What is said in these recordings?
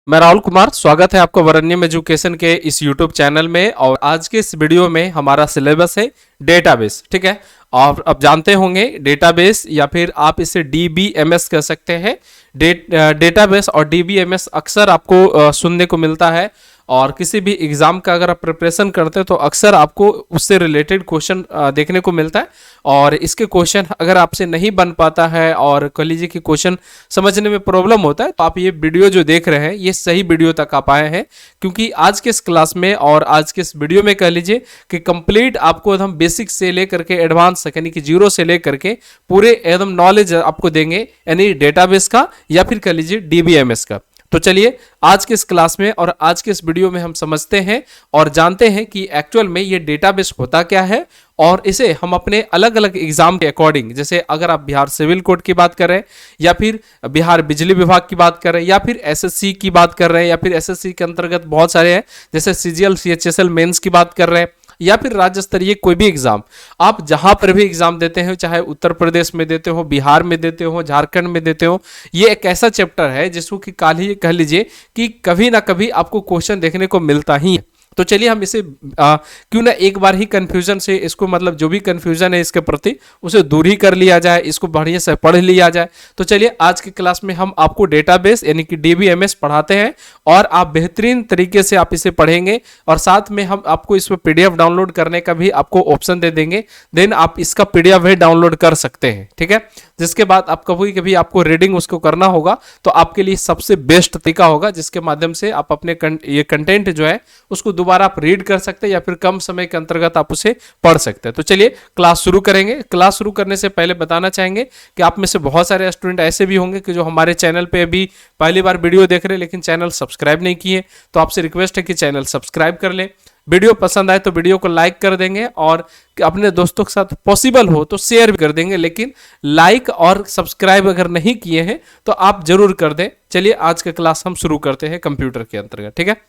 मैं राहुल कुमार, स्वागत है आपका वरण्यम एजुकेशन के इस यूट्यूब चैनल में। और आज के इस वीडियो में हमारा सिलेबस है डेटाबेस। ठीक है, और अब जानते होंगे डेटाबेस या फिर आप इसे डीबीएमएस कह सकते हैं। डेटाबेस और डीबीएमएस अक्सर आपको सुनने को मिलता है, और किसी भी एग्जाम का अगर आप प्रिपरेशन करते हैं तो अक्सर आपको उससे रिलेटेड क्वेश्चन देखने को मिलता है। और इसके क्वेश्चन अगर आपसे नहीं बन पाता है और कह लीजिए कि क्वेश्चन समझने में प्रॉब्लम होता है, तो आप ये वीडियो जो देख रहे हैं ये सही वीडियो तक आप आए हैं। क्योंकि आज के इस क्लास में और आज के इस वीडियो में कह लीजिए कि कंप्लीट आपको हम बेसिक से लेकर के एडवांस तक, यानी कि जीरो से लेकर के पूरे एकदम नॉलेज आपको देंगे, यानी डेटाबेस का या फिर कह लीजिए डीबीएमएस का। तो चलिए आज के इस क्लास में और आज के इस वीडियो में हम समझते हैं और जानते हैं कि एक्चुअल में ये डेटाबेस होता क्या है, और इसे हम अपने अलग अलग एग्जाम के अकॉर्डिंग, जैसे अगर आप बिहार सिविल कोड की बात करें या फिर बिहार बिजली विभाग की बात करें या फिर एसएससी की बात कर रहे हैं, या फिर एसएससी के अंतर्गत बहुत सारे हैं जैसे सीजीएल सीएचएसएल मेंस की बात कर रहे हैं, या फिर राज्य स्तरीय कोई भी एग्जाम, आप जहां पर भी एग्जाम देते हो, चाहे उत्तर प्रदेश में देते हो, बिहार में देते हो, झारखंड में देते हो, ये एक ऐसा चैप्टर है जिसको कि कह लीजिए कि कभी ना कभी आपको क्वेश्चन देखने को मिलता ही है। तो चलिए हम इसे क्यों ना एक बार ही कंफ्यूजन से इसको, मतलब जो भी कंफ्यूजन है इसके प्रति उसे दूर ही कर लिया जाए, इसको बढ़िया से पढ़ लिया जाए। तो चलिए आज की क्लास में हम आपको डेटाबेस यानी कि डीबीएमएस पढ़ाते हैं, और आप बेहतरीन तरीके से आप इसे पढ़ेंगे, और साथ में हम आपको इसमें पीडीएफ डाउनलोड करने का भी आपको ऑप्शन दे देंगे। देन आप इसका पीडीएफ भी डाउनलोड कर सकते हैं। ठीक है, जिसके बाद आप कभी कभी आपको रीडिंग उसको करना होगा तो आपके लिए सबसे बेस्ट तरीका होगा, जिसके माध्यम से आप अपने ये कंटेंट जो है उसको दोबारा आप रीड कर सकते हैं या फिर कम समय के अंतर्गत आप उसे पढ़ सकते हैं। तो चलिए क्लास शुरू करेंगे। क्लास शुरू करने से पहले बताना चाहेंगे कि आप में से बहुत सारे स्टूडेंट ऐसे भी होंगे कि जो हमारे चैनल पे अभी पहली बार वीडियो देख रहे हैं लेकिन चैनल सब्सक्राइब नहीं किए, तो आपसे रिक्वेस्ट है कि चैनल सब्सक्राइब कर लें। वीडियो पसंद आए तो वीडियो को लाइक कर देंगे, और अपने दोस्तों के साथ पॉसिबल हो तो शेयर भी कर देंगे, लेकिन लाइक और सब्सक्राइब अगर नहीं किए हैं तो आप जरूर कर दें। चलिए आज का क्लास हम शुरू करते हैं कंप्यूटर के अंतर्गत। ठीक है,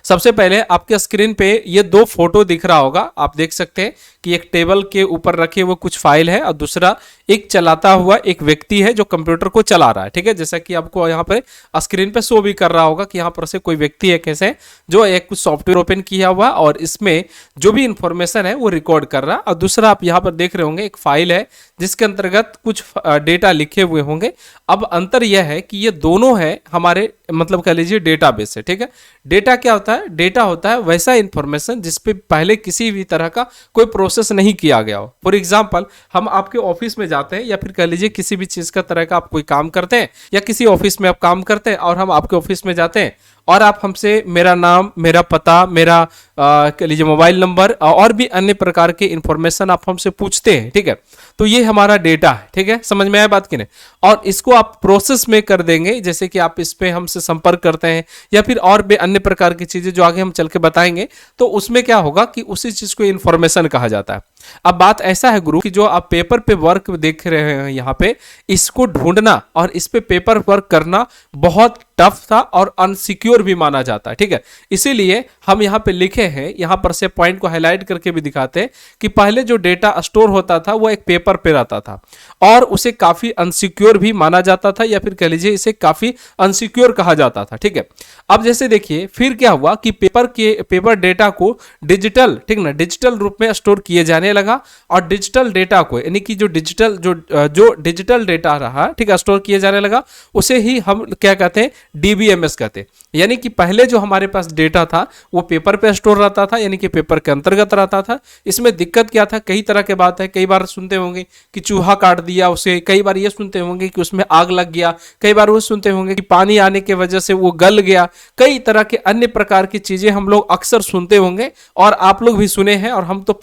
सबसे पहले आपके स्क्रीन पे ये दो फोटो दिख रहा होगा, आप देख सकते हैं कि एक टेबल के ऊपर रखे हुए कुछ फाइल है और दूसरा एक चलाता हुआ एक व्यक्ति है जो कंप्यूटर को चला रहा है। ठीक है, जैसा कि आपको यहाँ पे स्क्रीन पे शो भी कर रहा होगा कि यहाँ पर से कोई व्यक्ति है कैसे जो एक कुछ सॉफ्टवेयर ओपन किया हुआ और इसमें जो भी इंफॉर्मेशन है वो रिकॉर्ड कर रहा है, और दूसरा आप यहाँ पर देख रहे होंगे एक फाइल है जिसके अंतर्गत कुछ डेटा लिखे हुए होंगे। अब अंतर यह है कि ये दोनों है हमारे, मतलब कह लीजिए डेटाबेस है। ठीक है, डेटा क्या होता है? डेटा होता है वैसा इंफॉर्मेशन जिसपे पहले किसी भी तरह का कोई प्रोसेस नहीं किया गया हो। फॉर एग्जांपल, हम आपके ऑफिस में जाते हैं या फिर कह लीजिए किसी भी चीज का तरह का आप कोई काम करते हैं, या किसी ऑफिस में आप काम करते हैं और हम आपके ऑफिस में जाते हैं और आप हमसे मेरा नाम, मेरा पता, मेरा कह लीजिए मोबाइल नंबर और भी अन्य प्रकार के इंफॉर्मेशन आप हमसे पूछते हैं। ठीक है, तो ये हमारा डेटा है। ठीक है, समझ में आया बात की नहीं? और इसको आप प्रोसेस में कर देंगे, जैसे कि आप इस पे हमसे संपर्क करते हैं या फिर और भी अन्य प्रकार की चीजें जो आगे हम चल के बताएंगे, तो उसमें क्या होगा कि उसी चीज को इंफॉर्मेशन कहा जाता है। अब बात ऐसा है गुरु कि जो आप पेपर पे वर्क देख रहे हैं यहाँ पे, इसको ढूंढना और इस पे पेपर वर्क करना बहुत टफ था और अनसिक्योर भी माना जाता है। ठीक है, इसीलिए हम यहाँ पे लिखे हैं, यहाँ पर से पॉइंट को हाईलाइट करके भी दिखाते हैं कि पहले जो डेटा स्टोर होता था वो एक पेपर पे रहता था और उसे काफी अनसिक्योर भी माना जाता था, या फिर कह लीजिए इसे काफी अनसिक्योर कहा जाता था। ठीक है, अब जैसे देखिए फिर क्या हुआ कि पेपर डेटा को डिजिटल, ठीक ना, डिजिटल रूप में स्टोर किए जाने लगा, और डिजिटल डेटा को, यानी कि जो डिजिटल डेटा रहा, ठीक है, स्टोर किए जाने लगा, उसे ही हम क्या कहते हैं? डीबीएमएस कहते हैं। यानी कि पहले जो हमारे पास डेटा था वो पेपर पे स्टोर रहता था, यानी कि पेपर के अंतर्गत रहता था। इसमें दिक्कत क्या था? कई तरह के बात है, कई बार सुनते होंगे कि चूहा काट दिया उसे, कई बार ये सुनते होंगे कि उसमें आग लग गया, कई बार वो सुनते होंगे कि पानी आने की वजह से वो गल गया, कई तरह के अन्य प्रकार की चीजें हम लोग अक्सर सुनते होंगे, और आप लोग भी सुने हैं। और हम तो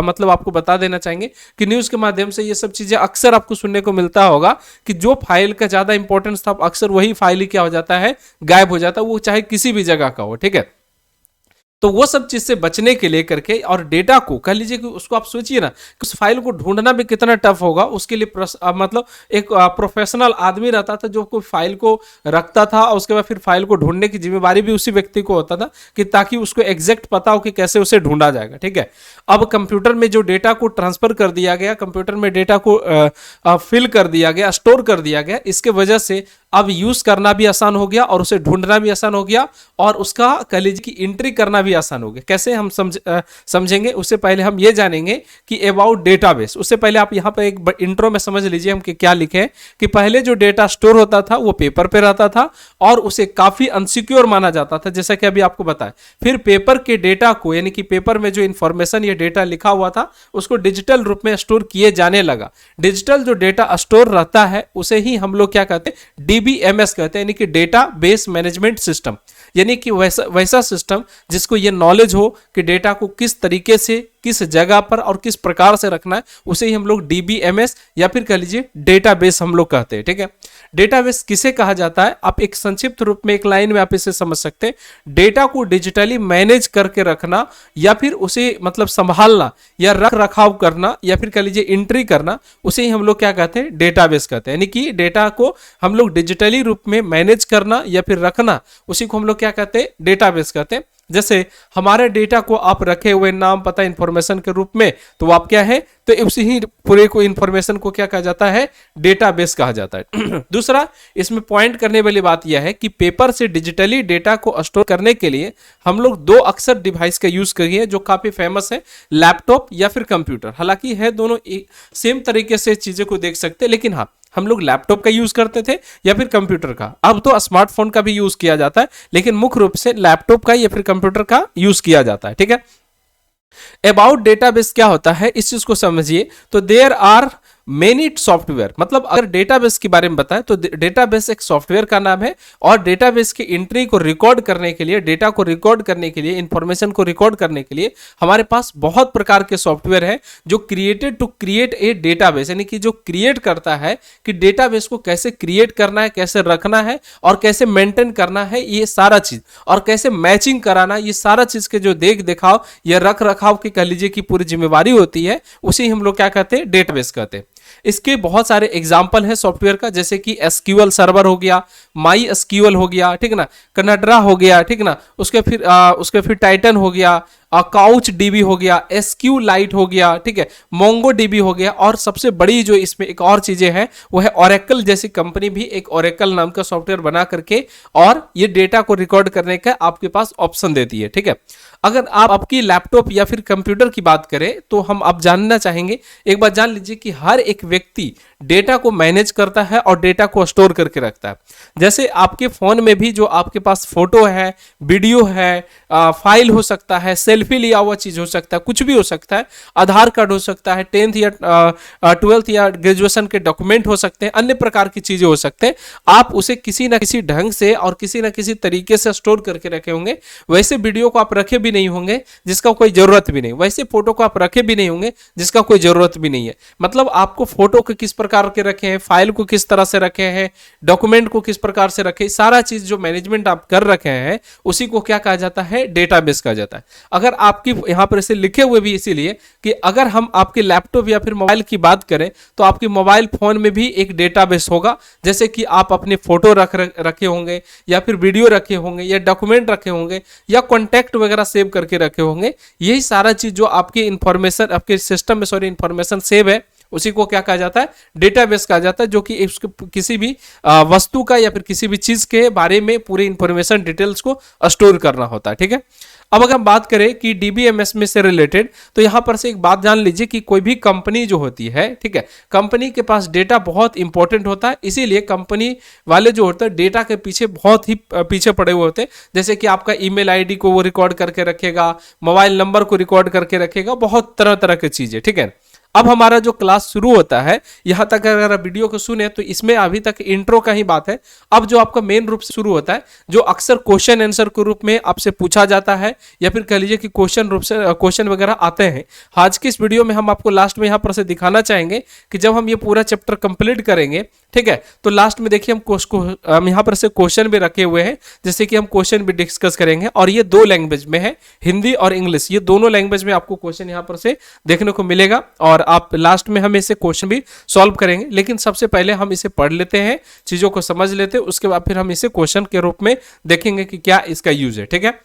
मतलब आपको बता देना चाहेंगे कि न्यूज के माध्यम से ये सब चीजें अक्सर आपको सुनने को मिलता होगा कि जो फाइल का ज्यादा इंपॉर्टेंस था अक्सर वही फाइल क्या हो जाता है? गायब हो जाता है, वो चाहे किसी भी जगह का हो। ठीक है, तो वो सब चीज से बचने के लिए करके, और डेटा को कह लीजिए कि उसको आप सोचिए ना कि उस फाइल को ढूंढना भी कितना टफ होगा, उसके लिए मतलब एक प्रोफेशनल आदमी रहता था जो कोई फाइल को रखता था, और उसके बाद फिर फाइल को ढूंढने की जिम्मेवारी भी उसी व्यक्ति को होता था कि ताकि उसको एग्जैक्ट पता हो कि कैसे उसे ढूंढा जाएगा। ठीक है, अब कंप्यूटर में जो डेटा को ट्रांसफर कर दिया गया, कंप्यूटर में डेटा को फिल कर दिया गया, स्टोर कर दिया गया, इसके वजह से अब यूज करना भी आसान हो गया और उसे ढूंढना भी आसान हो गया और उसका कह लीजिए कि एंट्री करना भी आसान हो गया। कैसे हम समझेंगे, उससे पहले हम ये जानेंगे कि अबाउट डेटाबेस। उससे पहले आप यहाँ पर एक इंट्रो में समझ लीजिए हम कि क्या लिखे हैं कि पहले जो डेटा स्टोर होता था वो पेपर पे रहता था और उसे काफी अनसिक्योर माना जाता था, जैसा कि अभी आपको बताया। फिर पेपर के डेटा को, यानी कि पेपर में जो इंफॉर्मेशन या डेटा लिखा हुआ था उसको डिजिटल रूप में स्टोर किए जाने लगा। डिजिटल जो डेटा स्टोर रहता है उसे ही हम लोग क्या कहते हैं, डीबीएमएस कहते हैं, यानी कि डेटा बेस मैनेजमेंट सिस्टम। यानी कि वैसा सिस्टम जिसको ये नॉलेज हो कि डेटा को किस तरीके से, किस जगह पर और किस प्रकार से रखना है, उसे ही हम लोग डीबीएमएस या फिर कह लीजिए डेटाबेस हम लोग कहते हैं। ठीक है, डेटाबेस किसे कहा जाता है, आप एक संक्षिप्त रूप में एक लाइन में आप इसे समझ सकते हैं। डेटा को डिजिटली मैनेज करके रखना या फिर उसे मतलब संभालना या रख रखाव करना या फिर कह लीजिए एंट्री करना, उसे ही हम लोग क्या कहते हैं, डेटाबेस कहते हैं। यानी कि डेटा को हम लोग डिजिटली रूप में मैनेज करना या फिर रखना, उसी को हम लोग क्या कहते हैं, डेटाबेस कहते हैं। जैसे हमारे डेटा को आप रखे हुए नाम पता इंफॉर्मेशन के रूप में, तो आप क्या है, तो उसी ही पूरे को इंफॉर्मेशन को क्या कहा जाता है, डेटाबेस कहा जाता है। दूसरा इसमें पॉइंट करने वाली बात यह है कि पेपर से डिजिटली डेटा को स्टोर करने के लिए हम लोग दो अक्सर डिवाइस का यूज करिए जो काफी फेमस है, लैपटॉप या फिर कंप्यूटर। हालांकि है दोनों सेम तरीके से चीजें को देख सकते हैं, लेकिन हाँ हम लोग लैपटॉप का यूज करते थे या फिर कंप्यूटर का। अब तो स्मार्टफोन का भी यूज किया जाता है, लेकिन मुख्य रूप से लैपटॉप का या फिर कंप्यूटर का यूज किया जाता है। ठीक है, अबाउट डेटाबेस क्या होता है इस चीज को समझिए। तो देयर आर मेनी सॉफ्टवेयर, मतलब अगर डेटाबेस के बारे में बताएं तो डेटाबेस एक सॉफ्टवेयर का नाम है और डेटाबेस की एंट्री को रिकॉर्ड करने के लिए, डेटा को रिकॉर्ड करने के लिए, इंफॉर्मेशन को रिकॉर्ड करने के लिए हमारे पास बहुत प्रकार के सॉफ्टवेयर है जो created to create a database, यानी कि जो क्रिएट करता है कि डेटाबेस को कैसे क्रिएट करना है, कैसे रखना है और कैसे मेंटेन करना है, ये सारा चीज, और कैसे मैचिंग कराना, ये सारा चीज के जो देख देखाव या रख रखाव की कह लीजिए कि पूरी जिम्मेवारी होती है, उसे हम लोग क्या कहते हैं, डेटाबेस कहते हैं। इसके बहुत सारे एग्जाम्पल है सॉफ्टवेयर का, जैसे कि एसक्यूएल सर्वर हो गया, माई एसक्यूएल हो गया, ठीक ना, कनाड्रा हो गया, ठीक ना, उसके फिर टाइटन हो गया, काउच डीबी हो गया, एसक्यू लाइट हो गया, ठीक है, मोंगो डीबी हो गया, और सबसे बड़ी जो इसमें एक और चीजें हैं वो है ओरेकल जैसी कंपनी भी एक ओरेकल नाम का सॉफ्टवेयर बना करके और ये डेटा को रिकॉर्ड करने का आपके पास ऑप्शन देती है। ठीक है, अगर आप आपकी लैपटॉप या फिर कंप्यूटर की बात करें तो हम आप जानना चाहेंगे, एक बात जान लीजिए कि हर एक व्यक्ति डेटा को मैनेज करता है और डेटा को स्टोर करके रखता है। जैसे आपके फोन में भी जो आपके पास फोटो है, वीडियो है, फाइल हो सकता है, सेल्फी लिया हुआ चीज हो सकता है, कुछ भी हो सकता है, आधार कार्ड हो सकता है, 10th या 12th या ग्रेजुएशन के डॉक्यूमेंट हो सकते हैं, अन्य प्रकार की चीजें हो सकते हैं। आप उसे किसी ना किसी ढंग से और किसी ना किसी तरीके से स्टोर करके रखे होंगे। वैसे वीडियो को आप रखे भी नहीं होंगे जिसका कोई जरूरत भी नहीं, वैसे फोटो को आप रखे भी नहीं होंगे जिसका कोई जरूरत भी नहीं है। मतलब आपको फोटो को किस प्रकार के रखे हैं, फाइल को किस तरह से रखे हैं, डॉक्यूमेंट को किस प्रकार से रखे, सारा चीज जो मैनेजमेंट आप कर रखे हैं उसी को क्या कहा जाता है, डेटाबेस कहा जाता है। अगर आपकी यहां पर ऐसे लिखे हुए भी इसीलिए कि अगर हम आपके लैपटॉप या फिर मोबाइल की बात करें तो आपके मोबाइल फोन में भी एक डेटाबेस होगा, जैसे कि आप अपने फोटो रखे होंगे या फिर वीडियो रखे होंगे या डॉक्यूमेंट रखे होंगे या कॉन्टैक्ट वगैरह सेव करके रखे होंगे। यही सारा चीज जो आपकी इंफॉर्मेशन आपके सिस्टम में इंफॉर्मेशन सेव है उसी को क्या कहा जाता है, डेटाबेस कहा जाता है, जो कि किसी भी वस्तु का या फिर किसी भी चीज के बारे में पूरी इंफॉर्मेशन डिटेल्स को स्टोर करना होता है। ठीक है, अब अगर हम बात करें कि डीबीएमएस में से रिलेटेड, तो यहां पर से एक बात जान लीजिए कि कोई भी कंपनी जो होती है, ठीक है, कंपनी के पास डेटा बहुत इंपॉर्टेंट होता है, इसीलिए कंपनी वाले जो होते हैं डेटा के पीछे बहुत ही पीछे पड़े हुए होते हैं। जैसे कि आपका ईमेल आईडी को वो रिकॉर्ड करके रखेगा, मोबाइल नंबर को रिकॉर्ड करके रखेगा, बहुत तरह तरह की चीजें। ठीक है, अब हमारा जो क्लास शुरू होता है, यहां तक अगर आप वीडियो को सुने तो इसमें अभी तक इंट्रो का ही बात है। अब जो आपका मेन रूप से शुरू होता है, जो अक्सर क्वेश्चन आंसर के रूप में आपसे पूछा जाता है या फिर कह लीजिए कि क्वेश्चन रूप से क्वेश्चन वगैरह आते हैं। आज की इस वीडियो में हम आपको लास्ट में यहां पर से दिखाना चाहेंगे कि जब हम ये पूरा चैप्टर कंप्लीट करेंगे, ठीक है, तो लास्ट में देखिए हम यहाँ पर से क्वेश्चन भी रखे हुए हैं, जैसे कि हम क्वेश्चन भी डिस्कस करेंगे, और ये दो लैंग्वेज में है, हिंदी और इंग्लिश, ये दोनों लैंग्वेज में आपको क्वेश्चन यहाँ पर से देखने को मिलेगा और आप लास्ट में हम इसे क्वेश्चन भी सॉल्व करेंगे। लेकिन सबसे पहले हम इसे पढ़ लेते हैं, चीजों को समझ लेते हैं, उसके बाद फिर हम इसे क्वेश्चन के रूप में देखेंगे कि क्या इसका यूज है। ठीक है,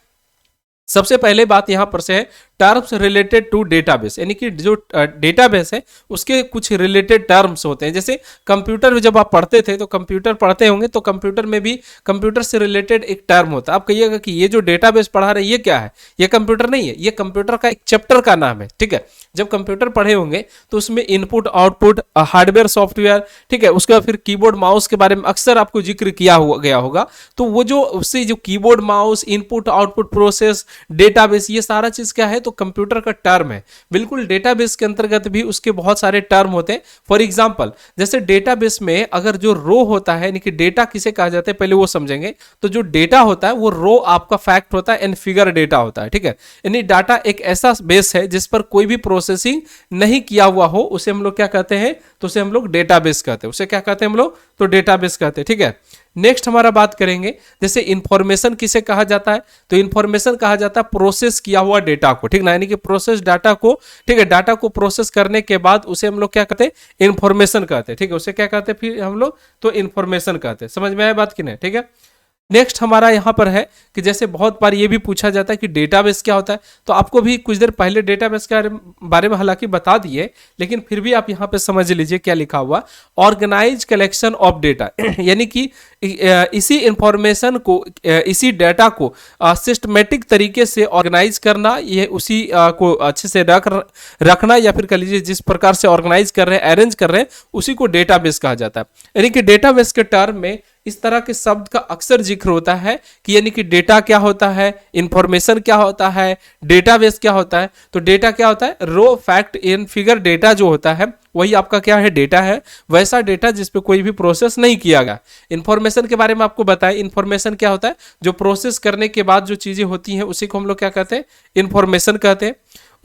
सबसे पहले बात यहां पर से है टर्म्स रिलेटेड टू डेटाबेस, यानी कि जो डेटाबेस है उसके कुछ रिलेटेड टर्म्स होते हैं। जैसे कंप्यूटर में जब आप पढ़ते थे तो कंप्यूटर पढ़ते होंगे तो कंप्यूटर में भी कंप्यूटर से रिलेटेड एक टर्म होता है। आप कहिएगा कि ये जो डेटाबेस पढ़ा रहे हैं ये क्या है, ये कंप्यूटर नहीं है, ये कंप्यूटर का एक चैप्टर का नाम है, ठीक है। जब कंप्यूटर पढ़े होंगे तो उसमें इनपुट आउटपुट हार्डवेयर सॉफ्टवेयर, ठीक है, उसका फिर कीबोर्ड माउस के बारे में अक्सर आपको जिक्र किया गया होगा। तो वो जो उससे जो keyboard mouse input output process database ये सारा चीज क्या है तो कंप्यूटर का टर्म है। बिल्कुल डेटाबेस के अंतर्गत भी उसके बहुत सारे टर्म होते हैं। फॉर एग्जांपल जैसे डेटाबेस में अगर जो रो होता है यानी कि डेटा किसे कहा जाता है पहले वो समझेंगे। तो जो डेटा होता है वो रो आपका फैक्ट होता है एंड फिगर डेटा होता है, ठीक है। यानी डाटा एक ऐसा बेस है जिस पर कोई भी प्रोसेसिंग नहीं किया हुआ हो, उसे हम लोग क्या कहते हैं तो उसे हम लोग डेटाबेस कहते हैं। उसे क्या कहते हैं हम लोग तो डेटाबेस कहते हैं, ठीक है। नेक्स्ट हमारा बात करेंगे जैसे इंफॉर्मेशन किसे कहा जाता है तो इंफॉर्मेशन कहा जाता है प्रोसेस किया हुआ डेटा को, ठीक ना, यानी कि प्रोसेस डाटा को, ठीक है, डाटा को प्रोसेस करने के बाद उसे हम लोग क्या कहते हैं इंफॉर्मेशन कहते हैं, ठीक है। उसे क्या कहते हैं फिर हम लोग तो इंफॉर्मेशन कहते हैं। समझ में आया बात कि नहीं, ठीक है। नेक्स्ट हमारा यहां पर है कि जैसे बहुत बार ये भी पूछा जाता है कि डेटाबेस क्या होता है। तो आपको भी कुछ देर पहले डेटाबेस के बारे में हालांकि बता दिए, लेकिन फिर भी आप यहां पे समझ लीजिए क्या लिखा हुआ, ऑर्गेनाइज कलेक्शन ऑफ डेटा यानी कि इसी इंफॉर्मेशन को इसी डेटा को सिस्टमेटिक तरीके से ऑर्गेनाइज करना, ये उसी को अच्छे से रखना या फिर कह लीजिए जिस प्रकार से ऑर्गेनाइज कर रहे हैं अरेंज कर रहे हैं उसी को डेटाबेस कहा जाता है। यानी कि डेटाबेस के टर्म में इस तरह के शब्द का अक्सर जिक्र होता है कि यानी कि डेटा क्या होता है, इंफॉर्मेशन क्या होता है, डेटाबेस क्या होता है। तो डेटा क्या होता है रो फैक्ट इन फिगर डेटा जो होता है वही आपका क्या है डेटा है, वैसा डेटा जिस पे कोई भी प्रोसेस नहीं किया गया। इंफॉर्मेशन के बारे में आपको बताएं, इंफॉर्मेशन क्या होता है जो प्रोसेस करने के बाद जो चीजें होती हैं उसी को हम लोग क्या कहते हैं इंफॉर्मेशन कहते हैं।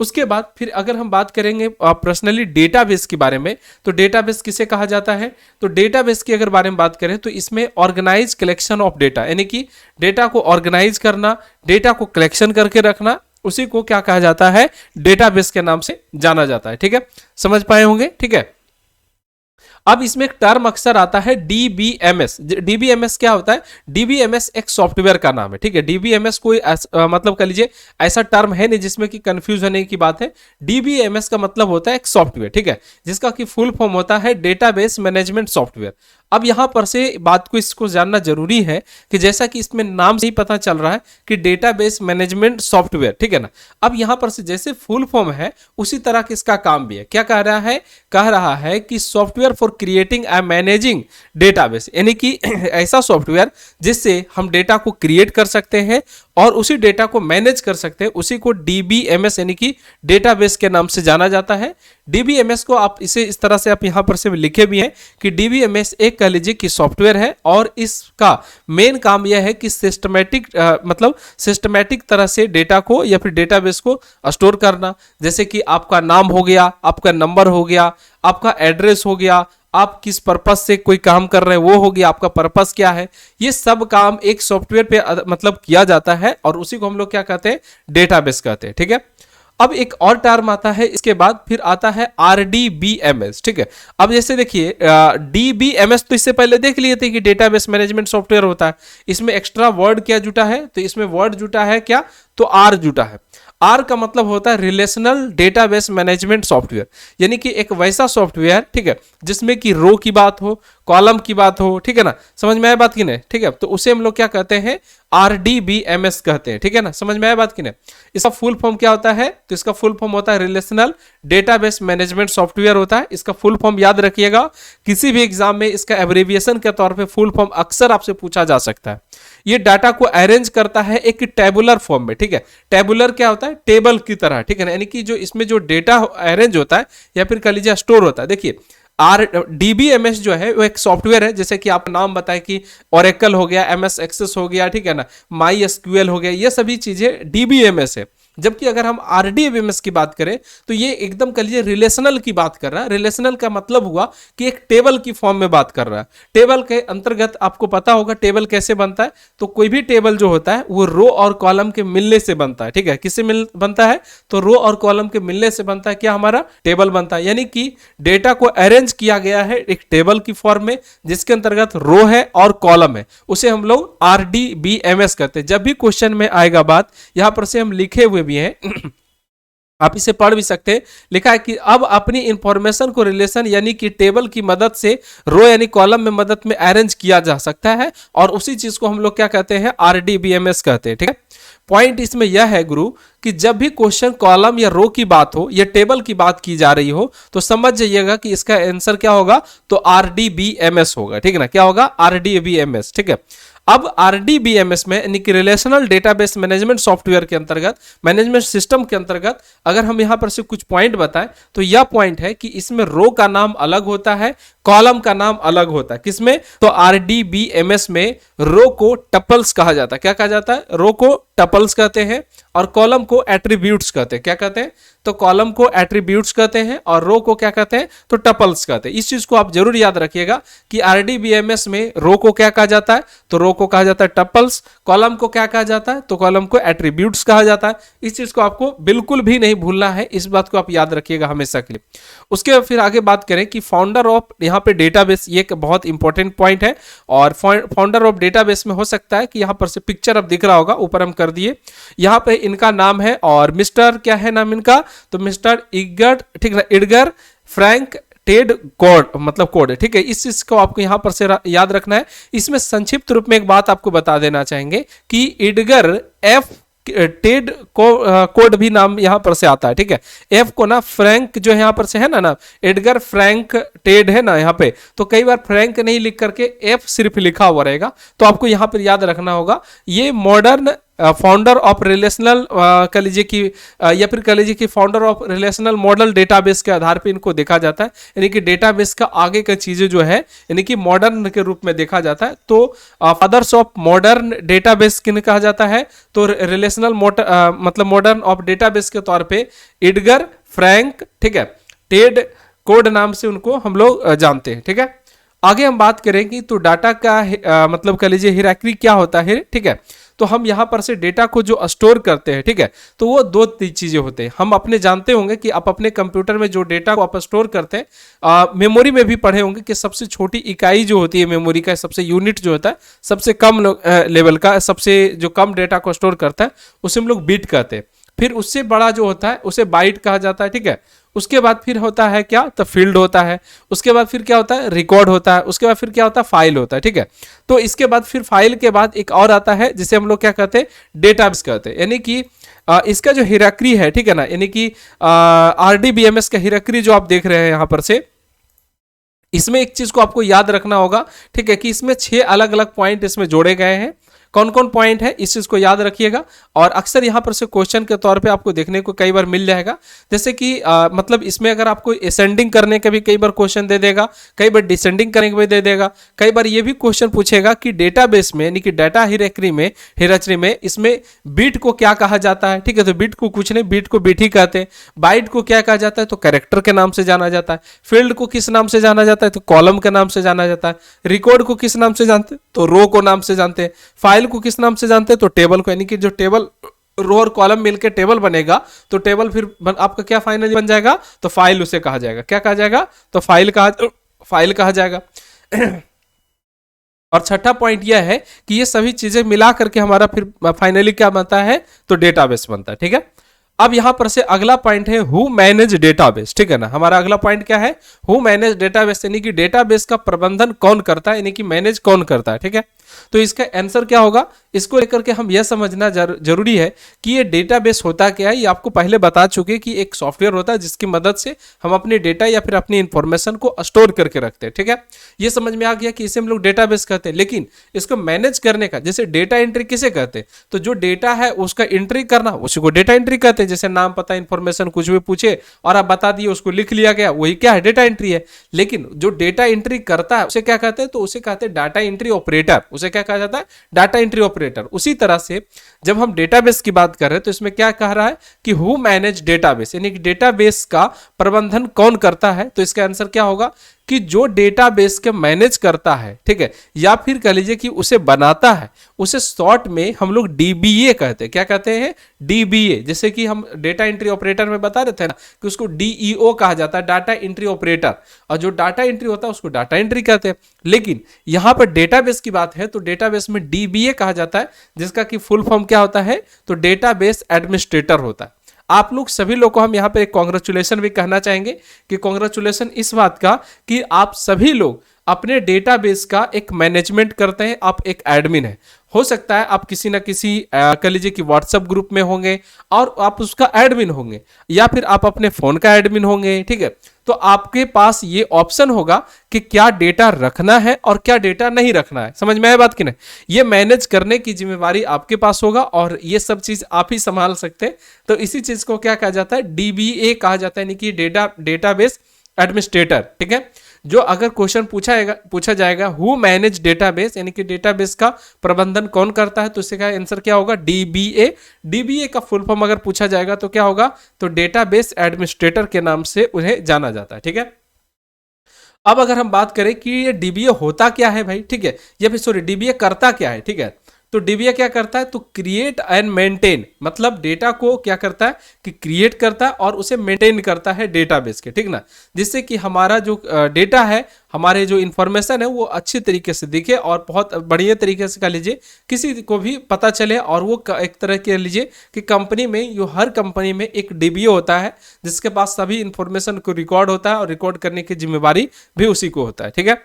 उसके बाद फिर अगर हम बात करेंगे पर्सनली डेटाबेस के बारे में तो डेटाबेस किसे कहा जाता है तो डेटाबेस की अगर बारे में बात करें तो इसमें ऑर्गेनाइज कलेक्शन ऑफ डेटा, यानी कि डेटा को ऑर्गेनाइज करना, डेटा को कलेक्शन करके रखना, उसी को क्या कहा जाता है डेटाबेस के नाम से जाना जाता है, ठीक है। समझ पाए होंगे, ठीक है। अब इसमें एक टर्म अक्सर आता है डीबीएमएस। डीबीएमएस क्या होता है, डीबीएमएस एक सॉफ्टवेयर का नाम है, ठीक है। डीबीएमएस कोई मतलब कह लीजिए ऐसा टर्म है नहीं जिसमें कि कंफ्यूज होने की बात है। डीबीएमएस का मतलब होता है एक सॉफ्टवेयर, ठीक है, जिसका कि फुल फॉर्म होता है डेटाबेस मैनेजमेंट सॉफ्टवेयर। अब यहां पर से बात को इसको जानना जरूरी है कि जैसा कि इसमें नाम से ही पता चल रहा है कि डेटाबेस मैनेजमेंट सॉफ्टवेयर, ठीक है ना। अब यहां पर से जैसे फुल फॉर्म है उसी तरह का इसका काम भी है। क्या कह रहा है कि software for creating and managing database, यानी कि ऐसा सॉफ्टवेयर जिससे हम डेटा को क्रिएट कर सकते हैं और उसी डेटा को मैनेज कर सकते हैं, उसी को डीबीएमएस यानी कि डेटाबेस के नाम से जाना जाता है। डीबीएमएस को आप इसे इस तरह से आप यहां पर से लिखे भी हैं कि डीबीएमएस एक कह लीजिए कि सॉफ्टवेयर है और इसका मेन काम यह है कि सिस्टमैटिक तरह से डेटा को या फिर डेटाबेस को स्टोर करना। जैसे कि आपका नाम हो गया, आपका नंबर हो गया, आपका एड्रेस हो गया, आप किस पर्पस से कोई काम कर रहे हैं वो हो गया, आपका पर्पस क्या है, ये सब काम एक सॉफ्टवेयर पे मतलब किया जाता है और उसी को हम लोग क्या कहते हैं डेटाबेस कहते हैं, ठीक है। अब एक और टर्म आता है इसके बाद, फिर आता है आरडीबीएमएस, ठीक है। अब जैसे देखिए डीबीएमएस तो इससे पहले देख लिए थे कि डेटाबेस मैनेजमेंट सॉफ्टवेयर होता है। इसमें एक्स्ट्रा वर्ड क्या जुटा है तो इसमें वर्ड जुटा है क्या तो आर जुटा है। आर का मतलब होता है रिलेशनल डेटाबेस मैनेजमेंट सॉफ्टवेयर, यानी कि एक वैसा सॉफ्टवेयर, ठीक है, जिसमें कि रो की बात हो, कॉलम की बात हो, ठीक है ना। समझ में आया बात की नहीं, ठीक है। तो उसे हम लोग क्या कहते हैं आरडीबीएमएस कहते हैं, ठीक है ना। समझ में आया बात की नहीं। इसका फुल फॉर्म क्या होता है तो इसका फुल फॉर्म होता है रिलेशनल डेटाबेस मैनेजमेंट सॉफ्टवेयर होता है। इसका फुल फॉर्म याद रखिएगा, किसी भी एग्जाम में इसका एब्रिविएशन के तौर पे फुल फॉर्म अक्सर आपसे पूछा जा सकता है। ये डाटा को अरेंज करता है एक टेबुलर फॉर्म में, ठीक है। टेबुलर क्या होता है टेबल की तरह, ठीक है ना, यानी कि जो इसमें जो डेटा अरेंज होता है या फिर कह लीजिए स्टोर होता है। देखिए डीबीएमएस जो है वो एक सॉफ्टवेयर है, जैसे कि आप नाम बताए कि ओरेकल हो गया, एमएस एक्सेस हो गया, ठीक है ना, माई एसक्यूएल हो गया, ये सभी चीजें डीबीएमएस है। जबकि अगर हम आरडीबीएमएस की बात करें तो ये एकदम कह लीजिए रिलेशनल की बात कर रहा है। रिलेशनल का मतलब हुआ कि एक टेबल की फॉर्म में बात कर रहा है। टेबल के अंतर्गत आपको पता होगा टेबल कैसे बनता है, तो कोई भी टेबल जो होता है वो रो और कॉलम के मिलने से बनता है। ठीक है, किससे मिल बनता है, तो रो और कॉलम के मिलने से बनता है क्या, हमारा टेबल बनता है। यानी कि डेटा को अरेंज किया गया है एक टेबल की फॉर्म में जिसके अंतर्गत रो है और कॉलम है, उसे हम लोग आरडीबीएमएस कहते हैं। जब भी क्वेश्चन में आएगा बात, यहां पर से हम लिखे हुए भी हैं आप इसे पढ़ भी सकते हैं। लिखा है कि अब अपनी इंफॉर्मेशन को रिलेशन यानी कि टेबल की मदद से रो यानी कॉलम में मदद में अरेंज किया जा सकता है, और उसी चीज को हम लोग क्या कहते हैं, आरडीबीएमएस कहते हैं। ठीक है, पॉइंट इसमें यह है गुरु कि जब भी क्वेश्चन कॉलम या रो की बात हो या टेबल की बात की जा रही हो तो समझ जाइएगा कि इसका आंसर क्या होगा, तो आरडीबीएमएस होगा। ठीक है ना, क्या होगा, आरडीबीएमएस। ठीक है, अब आरडीबीएमएस में यानी कि रिलेशनल डेटाबेस मैनेजमेंट सॉफ्टवेयर के अंतर्गत, मैनेजमेंट सिस्टम के अंतर्गत अगर हम यहां पर से कुछ पॉइंट बताएं तो यह पॉइंट है कि इसमें रो का नाम अलग होता है, कॉलम का नाम अलग होता है। किसमें, तो आरडीबीएमएस में रो को टपल्स कहा जाता है। क्या कहा जाता है, रो को टपल्स कहते हैं और कॉलम को एट्रीब्यूट्स कहते हैं। क्या कहते हैं, तो कॉलम को एट्रीब्यूट्स कहते हैं और रो को क्या कहते हैं, तो टपल्स कहते हैं। इस चीज को आप जरूर याद रखिएगा कि आरडीबीएमएस में रो को क्या कहा जाता है, तो रो को कहा जाता है टपल्स, कॉलम को क्या कहा जाता है, तो कॉलम को एट्रीब्यूट्स कहा जाता है। इस चीज को आपको बिल्कुल भी नहीं भूलना है, इस बात को आप याद रखिएगा हमेशा के लिए। उसके बाद फिर आगे बात करें कि फाउंडर ऑफ यहाँ पे डेटाबेस, ये एक बहुत इंपॉर्टेंट पॉइंट है। और फाउंडर ऑफ डेटाबेस में हो सकता है कि यहाँ पर से पिक्चर अब दिख रहा होगा, ऊपर हम कर दिए, यहाँ पे इनका नाम है और मिस्टर क्या है नाम इनका, तो मिस्टर इगर, ठीक है, इडगर फ्रैंक टेड कोड, मतलब कोड है। ठीक है, इस चीज को आपको यहां पर से याद रखना है। इसमें संक्षिप्त रूप में एक बात आपको बता देना चाहेंगे कि इडगर एफ टेड कोड भी नाम यहां पर से आता है। ठीक है, एफ को ना फ्रैंक जो यहां पर से है ना एडगर फ्रैंक टेड है ना यहाँ पे, तो कई बार फ्रैंक नहीं लिख करके एफ सिर्फ लिखा हुआ रहेगा, तो आपको यहां पर याद रखना होगा। ये मॉडर्न फाउंडर ऑफ रिलेशनल कह लीजिए कि या फिर कह लीजिए कि founder of relational model database के आधार पे इनको देखा जाता है। यानी कि डेटाबेस का आगे का चीजें जो है यानी कि मॉडर्न के रूप में देखा जाता है। तो फादर्स ऑफ मॉडर्न डेटाबेस किन्हें कहा जाता है, तो रिलेशनल मतलब मॉडर्न ऑफ डेटाबेस के तौर पे एडगर फ्रैंक, ठीक है, टेड कोड नाम से उनको हम लोग जानते हैं। ठीक है, आगे हम बात करेंगे तो डाटा का मतलब कह लीजिए हिरार्की क्या होता है। ठीक है, तो हम यहां पर से डेटा को जो स्टोर करते हैं, ठीक है, तो वो दो चीजें होते हैं। हम अपने जानते होंगे कि आप अपने कंप्यूटर में जो डेटा को आप स्टोर करते हैं, मेमोरी में भी पढ़े होंगे कि सबसे छोटी इकाई जो होती है मेमोरी का, सबसे यूनिट जो होता है, सबसे कम लेवल का, सबसे जो कम डेटा को स्टोर करता है उसे हम लोग बिट कहते हैं। फिर उससे बड़ा जो होता है उसे बाइट कहा जाता है। ठीक है, उसके बाद फिर होता है क्या, तो फील्ड होता है। उसके बाद फिर क्या होता है, रिकॉर्ड होता है। उसके बाद फिर क्या होता है, फाइल होता है। ठीक है, तो इसके बाद फिर फाइल के बाद एक और आता है जिसे हम लोग क्या कहते हैं, डेटाबेस कहते हैं। यानी कि इसका जो हिरार्की है, ठीक है ना, यानी कि आरडीबीएमएस का हिरार्की जो आप देख रहे हैं यहां पर से, इसमें एक चीज को आपको याद रखना होगा। ठीक है, कि इसमें 6 अलग अलग पॉइंट इसमें जोड़े गए हैं। कौन कौन पॉइंट है इस चीज को याद रखिएगा। और अक्सर यहां पर से क्वेश्चन के तौर पे आपको देखने को कई बार मिल जाएगा, जैसे कि मतलब इसमें अगर आपको असेंडिंग करने का भी कई बार क्वेश्चन दे देगा, कई बार डिसेंडिंग करने का भी दे देगा, कई बार ये भी क्वेश्चन पूछेगा कि डेटाबेस में यानी कि डाटा हिरार्की में इसमें बिट को क्या कहा जाता है। ठीक है, तो बिट को कुछ नहीं, बिट को बिट ही कहते हैं। बाइट को क्या कहा जाता है, तो कैरेक्टर के नाम से जाना जाता है। फील्ड को किस नाम से जाना जाता है, तो कॉलम के नाम से जाना जाता है। रिकॉर्ड को किस नाम से जानते हैं, तो रो को नाम से जानते हैं। फाइल को किस नाम से जानते हैं, तो टेबल को, यानी कि जो टेबल रो और कॉलम मिलकर टेबल बनेगा तो टेबल फिर आपका क्या फाइनली बन जाएगा, तो फाइल उसे कहा जाएगा। क्या कहा जाएगा, तो फाइल कहा जाएगा। और छठा पॉइंट यह है कि ये सभी चीजें मिला करके हमारा फिर फाइनली क्या बनता है, तो डेटाबेस बनता है। ठीक है, अब यहां पर से अगला पॉइंट है हु मैनेज डेटाबेस। ठीक है ना, हमारा अगला पॉइंट क्या है, हु मैनेज डेटाबेस, यानी कि डेटाबेस का प्रबंधन कौन करता है, यानी कि मैनेज कौन करता है। ठीक है, तो इसका आंसर क्या होगा, इसको लेकर के हम यह समझना जरूरी है कि ये डेटाबेस होता क्या है। ये आपको पहले बता चुके कि एक सॉफ्टवेयर होता है जिसकी मदद से हम अपने डेटा या फिर अपनी इंफॉर्मेशन को स्टोर करके रखते हैं। ठीक है, ये समझ में आ गया कि इसे हम लोग डेटाबेस कहते हैं। लेकिन इसको मैनेज करने का, जैसे डेटा एंट्री किसे कहते हैं, तो जो डेटा है उसका एंट्री करना उसी को डेटा एंट्री कहते हैं। जैसे नाम पता इंफॉर्मेशन कुछ भी पूछे और आप बता दिए, उसको लिख लिया गया, वही क्या है, डेटा एंट्री है। लेकिन जो डेटा एंट्री करता है उसे क्या कहते हैं, तो उसे कहते हैं डाटा एंट्री ऑपरेटर। उसे क्या कहा जाता है, डाटा एंट्री ऑपरेटर। ऑपरेटर। उसी तरह से जब हम डेटाबेस की बात कर रहे हैं तो इसमें क्या कह रहा है कि हु मैनेज डेटाबेस, यानी कि डेटाबेस का प्रबंधन कौन करता है। तो इसका आंसर क्या होगा कि जो डेटाबेस के मैनेज करता है, ठीक है, या फिर कह लीजिए कि उसे बनाता है, उसे शॉर्ट में हम लोग डीबीए कहते हैं। क्या कहते हैं? डीबीए। जैसे कि हम डेटा एंट्री ऑपरेटर में बता रहे थे ना कि उसको डीईओ कहा जाता है, डाटा एंट्री ऑपरेटर, और जो डाटा एंट्री होता है उसको डाटा एंट्री कहते हैं। लेकिन यहां पर डेटाबेस की बात है तो डेटाबेस में डीबीए कहा जाता है, जिसका कि फुल फॉर्म क्या होता है? तो डेटाबेस एडमिनिस्ट्रेटर होता है। आप लोग सभी लोग को हम यहाँ पे एक कॉन्ग्रेचुलेशन भी कहना चाहेंगे कि कॉन्ग्रेचुलेशन इस बात का कि आप सभी लोग अपने डेटाबेस का एक मैनेजमेंट करते हैं, आप एक एडमिन है। हो सकता है आप किसी ना किसी कह लीजिए कि व्हाट्सएप ग्रुप में होंगे और आप उसका एडमिन होंगे, या फिर आप अपने फोन का एडमिन होंगे, ठीक है। तो आपके पास ये ऑप्शन होगा कि क्या डेटा रखना है और क्या डेटा नहीं रखना है। समझ में आया बात कि नहीं? ये मैनेज करने की जिम्मेवारी आपके पास होगा और ये सब चीज आप ही संभाल सकते हैं। तो इसी चीज को क्या कहा जाता है? डीबीए कहा जाता है, यानी कि डेटाबेस एडमिनिस्ट्रेटर, ठीक है। जो अगर क्वेश्चन पूछा जाएगा हु मैनेज डेटाबेस, यानी कि डेटाबेस का प्रबंधन कौन करता है, तो इसका आंसर क्या होगा? डीबीए। डीबीए का फुल फॉर्म अगर पूछा जाएगा तो क्या होगा? तो डेटाबेस एडमिनिस्ट्रेटर के नाम से उन्हें जाना जाता है, ठीक है। अब अगर हम बात करें कि ये डीबीए होता क्या है भाई, ठीक है, या फिर सॉरी डीबीए करता क्या है, ठीक है। तो डीबीए क्या करता है? तो क्रिएट एंड मेंटेन, मतलब डेटा को क्या करता है कि क्रिएट करता है और उसे मेंटेन करता है डेटाबेस के, ठीक ना, जिससे कि हमारा जो डेटा है, हमारे जो इंफॉर्मेशन है वो अच्छी तरीके से दिखे और बहुत बढ़िया तरीके से कह लीजिए किसी को भी पता चले। और वो एक तरह के लीजिए कि कंपनी में, जो हर कंपनी में एक डीबीए होता है जिसके पास सभी इंफॉर्मेशन को रिकॉर्ड होता है और रिकॉर्ड करने की जिम्मेवारी भी उसी को होता है, ठीक है।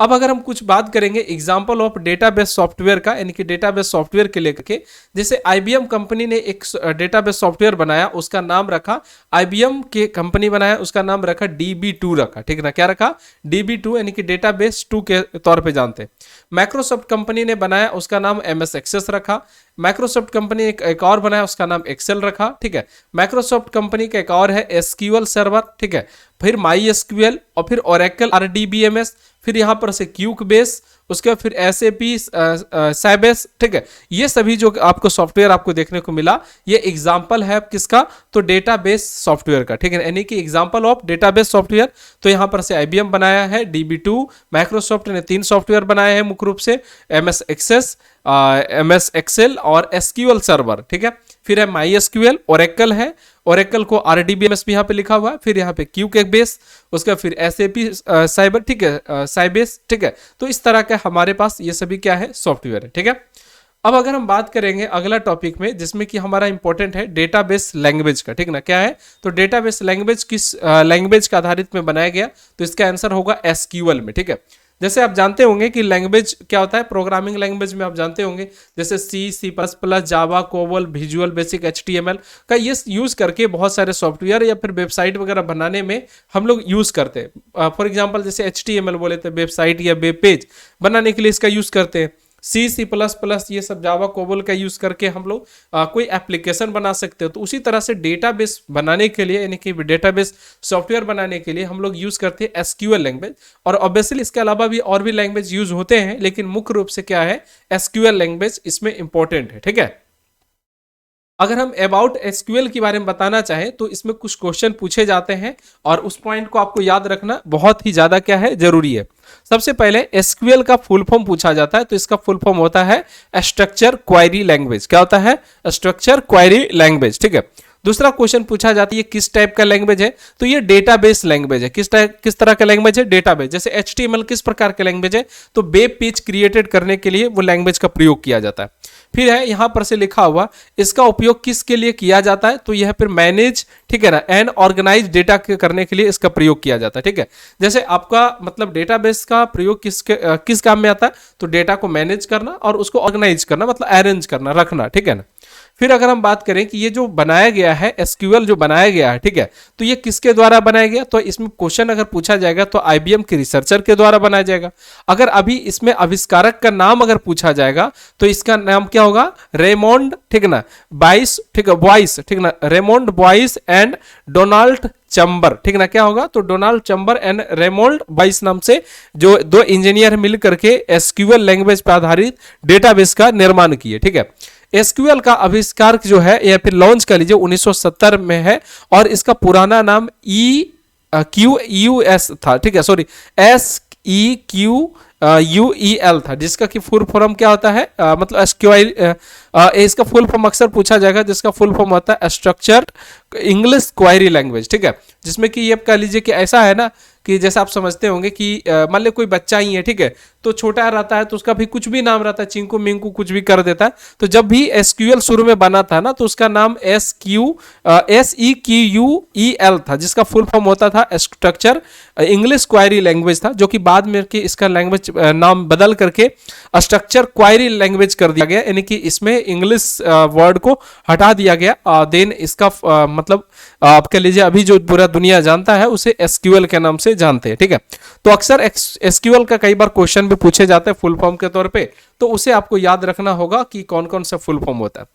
अब अगर हम कुछ बात करेंगे एग्जाम्पल ऑफ डेटाबेस सॉफ्टवेयर का, यानी कि डेटाबेस सॉफ्टवेयर के लेकर के, जैसे आईबीएम कंपनी ने एक डेटाबेस सॉफ्टवेयर बनाया, उसका नाम रखा, आईबीएम के कंपनी बनाया, उसका नाम रखा DB2 रखा, ठीक है ना। क्या रखा? DB2, यानी कि डेटाबेस 2 के तौर पे जानते हैं। माइक्रोसॉफ्ट कंपनी ने बनाया, उसका नाम MS एक्सेस रखा। माइक्रोसॉफ्ट कंपनी एक और बनाया, उसका नाम एक्सेल रखा, ठीक है। माइक्रोसॉफ्ट कंपनी का एक और है SQL सर्वर, ठीक है। फिर MySQL और फिर Oracle RDBMS, फिर यहां पर से क्यूकबेस, उसके बाद फिर SAP साइबेस, ठीक है। ये सभी जो आपको सॉफ्टवेयर आपको देखने को मिला, ये एग्जांपल है किसका? तो डेटाबेस सॉफ्टवेयर का, ठीक है, यानी कि एग्जांपल ऑफ डेटाबेस सॉफ्टवेयर। तो यहां पर से IBM बनाया है DB2, माइक्रोसॉफ्ट ने 3 सॉफ्टवेयर बनाए हैं मुख्य रूप से, MS एक्सेस, MS एक्सेल और SQL सर्वर, ठीक है। फिर है MySQL, Oracle है, Oracle को RDBMS भी यहाँ पे लिखा हुआ है, फिर यहाँ पे क्यूबेस, उसका फिर SAP साइबर, ठीक है, साइबेस, ठीक है। तो इस तरह का हमारे पास ये सभी क्या है? सॉफ्टवेयर है, ठीक है। अब अगर हम बात करेंगे अगला टॉपिक में, जिसमें कि हमारा इंपॉर्टेंट है डेटाबेस लैंग्वेज का, ठीक ना। क्या है? तो डेटाबेस लैंग्वेज किस लैंग्वेज का आधारित में बनाया गया, तो इसका आंसर होगा SQL में, ठीक है। जैसे आप जानते होंगे कि लैंग्वेज क्या होता है, प्रोग्रामिंग लैंग्वेज में आप जानते होंगे जैसे C++, जावा, कोबोल, विजुअल बेसिक, HTML का ये यूज करके बहुत सारे सॉफ्टवेयर या फिर वेबसाइट वगैरह बनाने में हम लोग यूज करते हैं। फॉर एग्जांपल जैसे HTML बोले तो वेबसाइट या वेब पेज बनाने के लिए इसका यूज करते हैं। C++, ये सब जावा, कोबोल का यूज करके हम लोग कोई एप्लीकेशन बना सकते हो। तो उसी तरह से डेटाबेस बनाने के लिए, यानी कि डेटाबेस सॉफ्टवेयर बनाने के लिए हम लोग यूज करते हैं SQL लैंग्वेज। और ऑब्वियसली इसके अलावा भी और भी लैंग्वेज यूज होते हैं, लेकिन मुख्य रूप से क्या है? SQL लैंग्वेज इसमें इंपॉर्टेंट है, ठीक है। अगर हम अबाउट SQL के बारे में बताना चाहें तो इसमें कुछ क्वेश्चन पूछे जाते हैं और उस पॉइंट को आपको याद रखना बहुत ही ज्यादा क्या है? जरूरी है। सबसे पहले SQL का फुल फॉर्म पूछा जाता है, तो इसका फुल फॉर्म होता है स्ट्रक्चर क्वेरी लैंग्वेज। क्या होता है? स्ट्रक्चर क्वेरी लैंग्वेज, ठीक है। दूसरा क्वेश्चन पूछा जाता है किस टाइप का लैंग्वेज है, तो ये डेटाबेस लैंग्वेज है। किस तरह का लैंग्वेज है? डेटाबेस। जैसे HTML किस प्रकार का लैंग्वेज है, तो वेब पेज क्रिएटेड करने के लिए वो लैंग्वेज का प्रयोग किया जाता है। फिर है यहां पर से लिखा हुआ इसका उपयोग किसके लिए किया जाता है, तो यह फिर मैनेज, ठीक है ना, एंड ऑर्गेनाइज डेटा करने के लिए इसका प्रयोग किया जाता है, ठीक है। जैसे आपका मतलब डेटाबेस का प्रयोग किस काम में आता है, तो डेटा को मैनेज करना और उसको ऑर्गेनाइज करना, मतलब अरेंज करना, रखना, ठीक है ना। फिर अगर हम बात करें कि ये जो बनाया गया है SQL जो बनाया गया है, ठीक है, तो ये किसके द्वारा बनाया गया, तो इसमें क्वेश्चन अगर पूछा जाएगा तो IBM के रिसर्चर के द्वारा बनाया जाएगा। अगर अभी इसमें आविष्कारक का नाम अगर पूछा जाएगा तो इसका नाम क्या होगा? रेमोंड, ठीक है ना, बॉयस, ठीक है, बॉयस, ठीक है ना, Raymond Boyce and Donald Chamber, ठीक ना, क्या होगा, तो डोनाल्ड चैम्बर एंड रेमोल्ड बाइस नाम से जो दो इंजीनियर मिल करके एसक्यूएल लैंग्वेज पर आधारित डेटाबेस का निर्माण किए, ठीक है। एसक्यूएल का आविष्कार जो है या फिर लॉन्च कर लीजिए 1970 में है, और इसका पुराना नाम QUS था, ठीक है, सॉरी SEQUEL था, जिसका कि फुल फॉर्म क्या होता है, मतलब एसक्यूएल, इसका फुल फॉर्म अक्सर पूछा जाएगा, जिसका फुल फॉर्म होता है स्ट्रक्चर्ड इंग्लिश क्वेरी लैंग्वेज, ठीक है। जिसमें कि ये कह लीजिए कि ऐसा है ना कि जैसे आप समझते होंगे कि मान ली कोई बच्चा ही है, ठीक है, तो छोटा रहता है तो उसका भी कुछ भी नाम रहता है, चिंकू मिंकू कुछ भी कर देता है। तो जब भी एसक्यूएल शुरू में बना था ना, तो उसका नाम SEQUEL था, जिसका फुल फॉर्म होता था स्ट्रक्चर इंग्लिश क्वेरी लैंग्वेज था, जो कि बाद में कि इसका लैंग्वेज नाम बदल करके स्ट्रक्चर क्वेरी लैंग्वेज कर दिया गया, यानी कि इसमें इंग्लिश वर्ड को हटा दिया गया। देन इसका मतलब आप कह लीजिए अभी जो पूरा दुनिया जानता है उसे एसक्यूएल के नाम से जानते हैं, ठीक है। तो अक्सर एसक्यूएल का कई बार क्वेश्चन भी पूछे जाते हैं फुल फॉर्म के तौर पे, तो उसे आपको याद रखना होगा कि कौन कौन सा फुल फॉर्म होता है।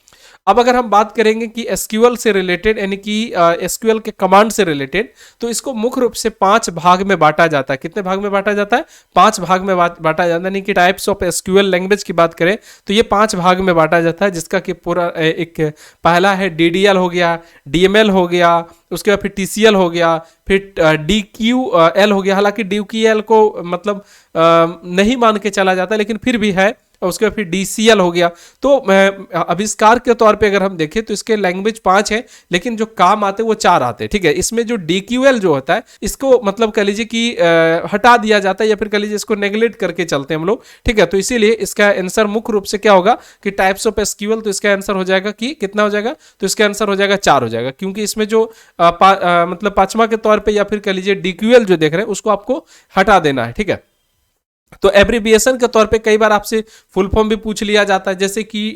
अब अगर हम बात करेंगे कि एसक्यूएल से रिलेटेड, यानी कि एसक्यूएल के कमांड से रिलेटेड, तो इसको मुख्य रूप से 5 भाग में बांटा जाता है। कितने भाग में बांटा जाता है? 5 भाग में बांटा जाता है, यानी कि टाइप्स ऑफ एसक्यूएल लैंग्वेज की बात करें तो ये 5 भाग में बांटा जाता है, जिसका कि पूरा एक पहला है डीडीएल हो गया, डीएमएल हो गया, उसके बाद फिर टीसीएल हो गया, फिर डीक्यूएल हो गया। हालांकि डीक्यूएल को मतलब नहीं मान के चला जाता, लेकिन फिर भी है। और उसके बाद फिर डीसीएल हो गया। तो आविष्कार के तौर पे अगर हम देखें तो इसके लैंग्वेज 5 है, लेकिन जो काम आते हैं वो 4 आते हैं, ठीक है। इसमें जो डीक्यूएल जो होता है इसको मतलब कह लीजिए कि हटा दिया जाता है, या फिर कह लीजिए इसको नेग्लेक्ट करके चलते हैं हम लोग, ठीक है। तो इसीलिए इसका आंसर मुख्य रूप से क्या होगा कि टाइप्स ऑफ एसक्यूएल, तो इसका आंसर हो जाएगा कि कितना हो जाएगा, तो इसका आंसर हो जाएगा 4 हो जाएगा, क्योंकि इसमें जो मतलब 5वां के तौर पर या फिर कह लीजिए डीक्यूएल जो देख रहे हैं उसको आपको हटा देना है, ठीक है। तो एब्रीविएशन के तौर पे कई बार आपसे फुल फॉर्म भी पूछ लिया जाता है, जैसे कि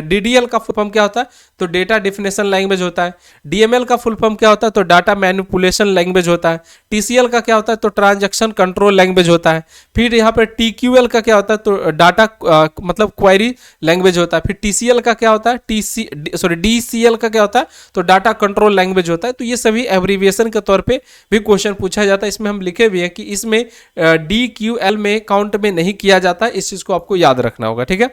डीडीएल का फुल फॉर्म क्या होता है, तो डेटा डेफिनेशन लैंग्वेज होता है। डीएमएल का फुल फॉर्म क्या होता है, तो डाटा मैनिपुलेशन लैंग्वेज होता है। टीसीएल का क्या होता है, तो ट्रांजैक्शन कंट्रोल लैंग्वेज होता है। फिर यहाँ पर टीक्यूएल का क्या होता है, तो डाटा मतलब क्वेरी लैंग्वेज होता है। फिर टीसीएल का क्या होता है, डीसीएल का क्या होता है, तो डाटा कंट्रोल लैंग्वेज होता है। तो ये सभी एब्रीविएशन के तौर पर भी क्वेश्चन पूछा जाता है। इसमें हम लिखे भी हैं कि इसमें डीक्यूएल में काउंट में नहीं किया जाता, इस चीज को आपको याद रखना होगा, ठीक है।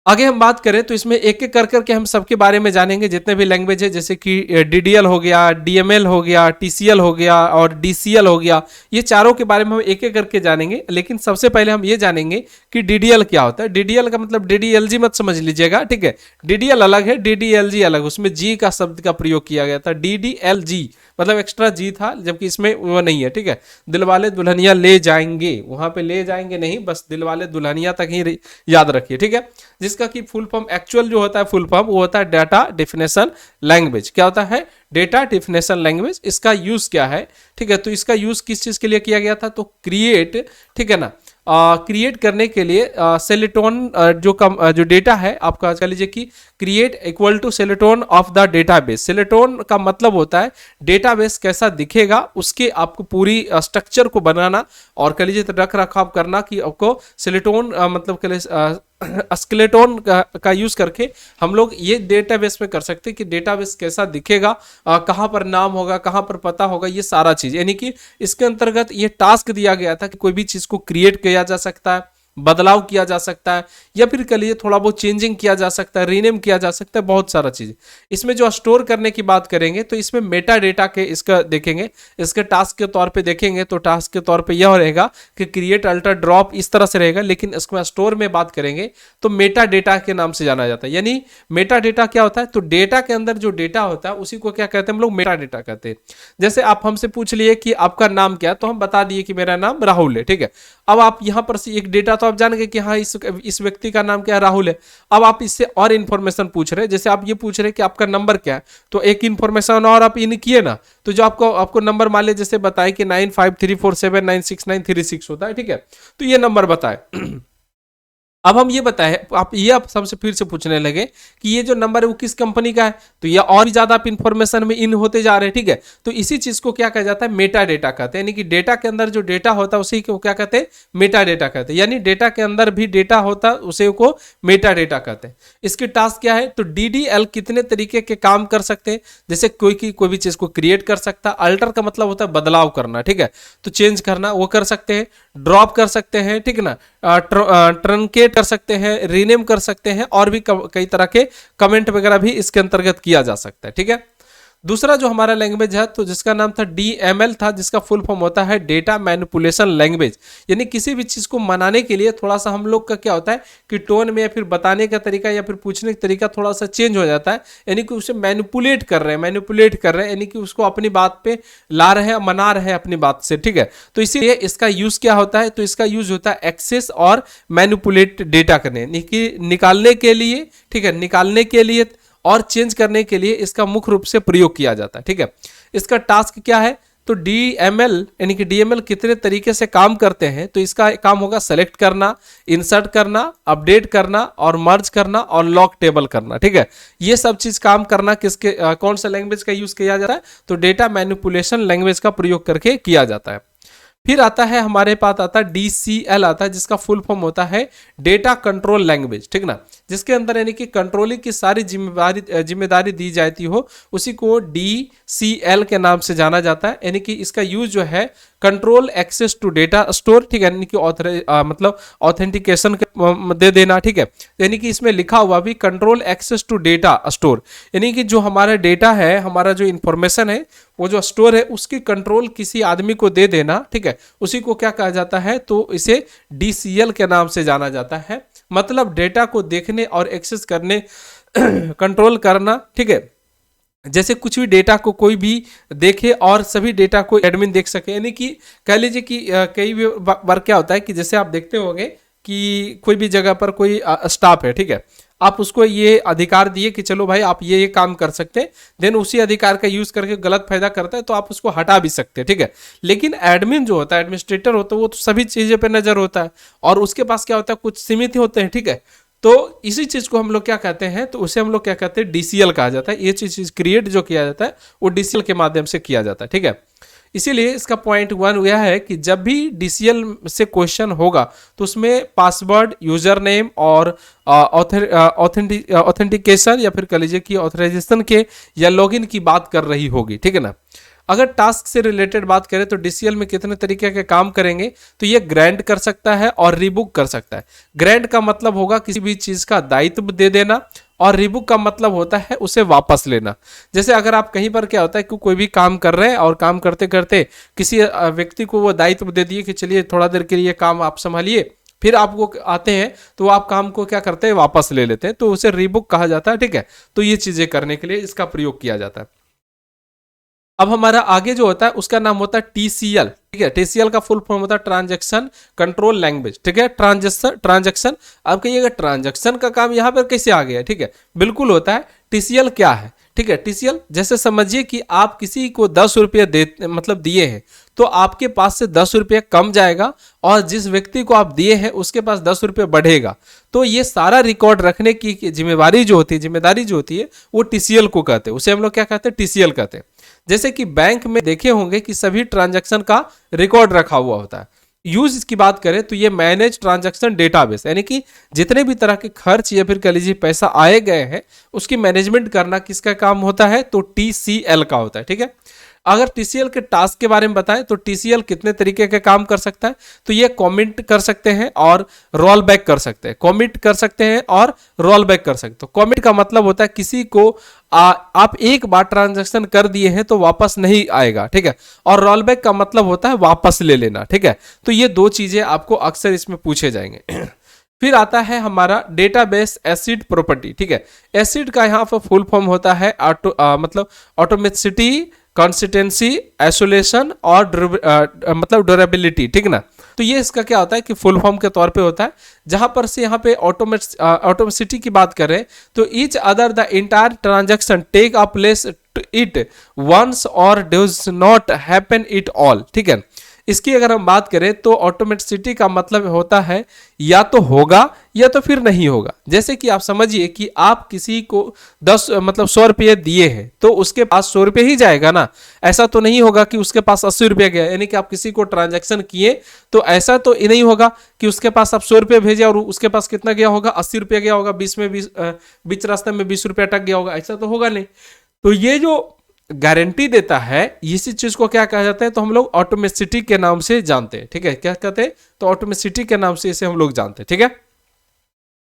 आगे हम बात करें तो इसमें एक एक कर करके हम सबके बारे में जानेंगे, जितने भी लैंग्वेज है, जैसे कि डीडीएल हो गया, डीएमएल हो गया, टीसीएल हो गया और डीसीएल हो गया। ये चारों के बारे में हम एक एक करके जानेंगे, लेकिन सबसे पहले हम ये जानेंगे कि डीडीएल क्या होता है। डीडीएल का मतलब डीडीएलजी मत समझ लीजिएगा, ठीक है। डीडीएल अलग है, डीडीएलजी अलग, उसमें जी का शब्द का प्रयोग किया गया था। डीडीएलजी मतलब एक्स्ट्रा जी था, जबकि इसमें वो नहीं है, ठीक है। दिलवाले दुल्हनिया ले जाएंगे, वहां पे ले जाएंगे नहीं, बस दिलवाले दुल्हनिया तक ही याद रखिए, ठीक है। जिसका कि फुल फॉर्म एक्चुअल जो होता है फुल फॉर्म वो होता है डाटा डेफिनेशन लैंग्वेज। क्या होता है? Data definition language. इसका यूज क्या है, ठीक है, तो इसका यूज किस चीज के लिए किया गया था, तो क्रिएट, ठीक है ना, क्रिएट करने के लिए सेलेटोन जो डेटा है आपका, कह लीजिए कि create equal to skeleton of the database. Skeleton का मतलब होता है डेटाबेस कैसा दिखेगा उसके आपको पूरी स्ट्रक्चर को बनाना, और कह लीजिए रख रखाव करना कि आपको सेलेटोन मतलब कह लीजिए स्केलेटोन का यूज करके हम लोग ये डेटाबेस में कर सकते हैं कि डेटाबेस कैसा दिखेगा, कहाँ पर नाम होगा, कहाँ पर पता होगा, ये सारा चीज। यानी कि इसके अंतर्गत ये टास्क दिया गया था कि कोई भी चीज को क्रिएट किया जा सकता है, बदलाव किया जा सकता है, या फिर कह लीजिए थोड़ा बहुत चेंजिंग किया जा सकता है, रीनेम किया जा सकता है, बहुत सारा चीज। इसमें जो स्टोर करने की बात करेंगे तो इसमें मेटा डेटा के इसका देखेंगे, इसके टास्क के तौर पे देखेंगे तो टास्क के तौर पे यह रहेगा कि क्रिएट अल्टर ड्रॉप इस तरह से रहेगा, लेकिन इसमें स्टोर में बात करेंगे तो मेटा डेटा के नाम से जाना जाता है। यानी मेटा डेटा क्या होता है, तो डेटा के अंदर जो डेटा होता है उसी को क्या कहते हैं हम लोग, मेटा डेटा कहते हैं। जैसे आप हमसे पूछ लिए कि आपका नाम क्या है, तो हम बता दिए कि मेरा नाम राहुल है, ठीक है। अब आप यहां पर से एक डेटा तो आप जान गए कि हाँ इस व्यक्ति का नाम क्या है, राहुल है। अब आप इससे और इंफॉर्मेशन पूछ रहे हैं, जैसे आप ये पूछ रहे हैं कि आपका नंबर क्या है, तो एक इंफॉर्मेशन और आप इन किए ना, तो जो आपको नंबर मान लीजिए जैसे बताए कि 9534796936 होता है, ठीक है, तो ये नंबर बताए अब हम ये बताएं, आप सबसे फिर से पूछने लगे कि ये जो नंबर है वो किस कंपनी का है, तो ये और भी ज्यादा आप इंफॉर्मेशन में इन होते जा रहे हैं, ठीक है। तो इसी चीज को क्या कहा जाता है, मेटा डेटा कहते हैं, यानी कि डेटा के अंदर जो डेटा होता है उसी को क्या कहते हैं, मेटा डेटा कहते हैं, यानी डेटा के अंदर भी डेटा होता है उसे को मेटा डेटा कहते हैं। इसकी टास्क क्या है, तो डीडीएल कितने तरीके के काम कर सकते हैं, जैसे कोई भी चीज को क्रिएट कर सकता है, अल्टर का मतलब होता है बदलाव करना, ठीक है, तो चेंज करना वो कर सकते हैं, ड्रॉप कर सकते हैं, ठीक है ना, ट्रंकेट कर सकते हैं, रीनेम कर सकते हैं, और भी कई तरह के कमेंट वगैरह भी इसके अंतर्गत किया जा सकता है, ठीक है। दूसरा जो हमारा लैंग्वेज है तो जिसका नाम था डीएमएल था, जिसका फुल फॉर्म होता है डेटा मैनिपुलेशन लैंग्वेज, यानी किसी भी चीज को मनाने के लिए थोड़ा सा हम लोग का क्या होता है कि टोन में या फिर बताने का तरीका या फिर पूछने का तरीका थोड़ा सा चेंज हो जाता है, यानी कि उसे मैनिपुलेट कर रहे हैं, यानी कि उसको अपनी बात पे ला रहे हैं, मना रहे हैं अपनी बात से, ठीक है। तो इसीलिए इसका यूज क्या होता है, तो इसका यूज होता है एक्सेस और मैनिपुलेट डेटा करने, निकालने के लिए, ठीक है, निकालने के लिए और चेंज करने के लिए इसका मुख्य रूप से प्रयोग किया जाता है, ठीक है। इसका टास्क क्या है, तो डीएमएल यानी कि डीएमएल कितने तरीके से काम करते हैं, तो इसका काम होगा सेलेक्ट करना, इंसर्ट करना, अपडेट करना और मर्ज करना और लॉक टेबल करना, ठीक है। ये सब चीज काम करना किसके कौन सा लैंग्वेज का यूज किया जाता है, तो डेटा मैनिपुलेशन लैंग्वेज का प्रयोग करके किया जाता है। फिर आता है हमारे पास आता है डीसीएल आता है, जिसका फुल फॉर्म होता है डेटा कंट्रोल लैंग्वेज, ठीक ना, जिसके अंदर यानी कि कंट्रोलिंग की सारी जिम्मेदारी दी जाती हो, उसी को डीसीएल के नाम से जाना जाता है। यानी कि इसका यूज जो है control access to data store, ठीक है, यानी कि मतलब ऑथेंटिकेशन दे देना, ठीक है। यानी कि इसमें लिखा हुआ भी control access to data store, यानी कि जो हमारा डेटा है, हमारा जो इंफॉर्मेशन है, वो जो स्टोर है उसकी कंट्रोल किसी आदमी को दे देना, ठीक है, उसी को क्या कहा जाता है, तो इसे डीसीएल के नाम से जाना जाता है। मतलब डेटा को देखने और एक्सेस करने कंट्रोल करना, ठीक है, जैसे कुछ भी डेटा को कोई भी देखे और सभी डेटा को एडमिन देख सके, यानी कि कह लीजिए कि कई बार क्या होता है कि जैसे आप देखते होंगे कि कोई भी जगह पर कोई स्टाफ है, ठीक है, आप उसको ये अधिकार दिए कि चलो भाई आप ये काम कर सकते हैं, देन उसी अधिकार का यूज करके गलत फायदा करता है तो आप उसको हटा भी सकते हैं, ठीक है। लेकिन एडमिन जो होता है, एडमिनिस्ट्रेटर होता है, वो तो सभी चीजों पे नजर होता है और उसके पास क्या होता है, कुछ सीमित ही होते हैं, ठीक है। तो इसी चीज को हम लोग क्या कहते हैं, तो उसे हम लोग क्या कहते हैं, डीसीएल कहा जाता है। ये चीज क्रिएट जो किया जाता है वो डीसीएल के माध्यम से किया जाता है, ठीक है। इसीलिए इसका पॉइंट 1 यह है कि जब भी डीसीएल से क्वेश्चन होगा तो उसमें पासवर्ड, यूजर नेम और ऑथेंटिकेशन या फिर कह लीजिए कि ऑथराइजेशन के या लॉगिन की बात कर रही होगी, ठीक है ना। अगर टास्क से रिलेटेड बात करें तो डीसीएल में कितने तरीके के काम करेंगे, तो ये ग्रांट कर सकता है और रिबुक कर सकता है। ग्रांट का मतलब होगा किसी भी चीज का दायित्व दे देना और रिबुक का मतलब होता है उसे वापस लेना। जैसे अगर आप कहीं पर क्या होता है कि कोई भी काम कर रहे हैं और काम करते करते किसी व्यक्ति को वो दायित्व दे दिए कि चलिए थोड़ा देर के लिए काम आप संभालिए, फिर आपको आते हैं तो आप काम को क्या करते हैं, वापस ले लेते हैं, तो उसे रिबुक कहा जाता है, ठीक है। तो ये चीजें करने के लिए इसका प्रयोग किया जाता है। अब हमारा आगे जो होता है उसका नाम होता है टीसीएल, ठीक है। टीसीएल का फुल फॉर्म होता है ट्रांजैक्शन कंट्रोल लैंग्वेज, ठीक है। ट्रांजैक्शन अब कहिएगा ट्रांजैक्शन का काम यहाँ पर कैसे आ गया, ठीक है, बिल्कुल होता है। टीसीएल क्या है, ठीक है, टीसीएल जैसे समझिए कि आप किसी को 10 रुपये मतलब दिए हैं, तो आपके पास से 10 रुपये कम जाएगा और जिस व्यक्ति को आप दिए हैं उसके पास 10 रुपये बढ़ेगा। तो ये सारा रिकॉर्ड रखने की जिम्मेदारी जो होती है वो टीसीएल को कहते हैं, उसे हम लोग क्या कहते हैं, टीसीएल कहते हैं। जैसे कि बैंक में देखे होंगे कि सभी ट्रांजैक्शन का रिकॉर्ड रखा हुआ होता है। यूज इसकी बात करें तो ये मैनेज ट्रांजैक्शन डेटाबेस, यानी कि जितने भी तरह के खर्च या फिर कह लीजिए पैसा आए गए हैं उसकी मैनेजमेंट करना किसका काम होता है, तो टीसीएल का होता है, ठीक है। अगर टीसीएल के टास्क के बारे में बताएं तो टीसीएल कितने तरीके के काम कर सकता है, तो ये कमिट कर सकते हैं और रोल बैक कर सकते हैं, कमिट कर सकते हैं और रोल बैक कर सकते हो। कमिट का मतलब होता है किसी को आप एक बार ट्रांजैक्शन कर दिए हैं तो वापस नहीं आएगा, ठीक है, और रोल बैक का मतलब होता है वापस ले लेना, ठीक है। तो ये दो चीजें आपको अक्सर इसमें पूछे जाएंगे। फिर आता है हमारा डेटाबेस एसिड प्रॉपर्टी, ठीक है। एसिड का यहाँ पर फुल फॉर्म होता है मतलब ऑटोमेटिसिटी, कंसिस्टेंसी, आइसोलेशन और मतलब ड्यूरेबिलिटी, ठीक ना। तो ये इसका क्या होता है कि फुल फॉर्म के तौर पे होता है, जहां पर से यहाँ पे ऑटोमेटिसिटी की बात करें तो either the entire transaction take a place at once or does not happen at all, ठीक है। इसकी अगर हम बात करें तो ऑटोमेटिसिटी का मतलब होता है या तो होगा या तो फिर नहीं होगा। जैसे कि आप समझिए कि आप किसी को 100 रुपये दिए हैं तो उसके पास 100 रुपये ही जाएगा ना, ऐसा तो नहीं होगा कि उसके पास 80 रुपये गया। यानी कि आप किसी को ट्रांजैक्शन किए तो ऐसा तो नहीं होगा कि उसके पास आप 100 रुपये भेजे और उसके पास कितना गया होगा, 80 रुपये गया होगा, बीच रास्ते में 20 रुपये अटक गया होगा, ऐसा तो होगा नहीं। तो ये जो गारंटी देता है इसी चीज को क्या कहा जाता है, तो हम लोग ऑटोमेसिटी के नाम से जानते हैं। ठीक है, क्या कहते हैं, तो ऑटोमेसिटी के नाम से इसे हम लोग जानते हैं। ठीक है,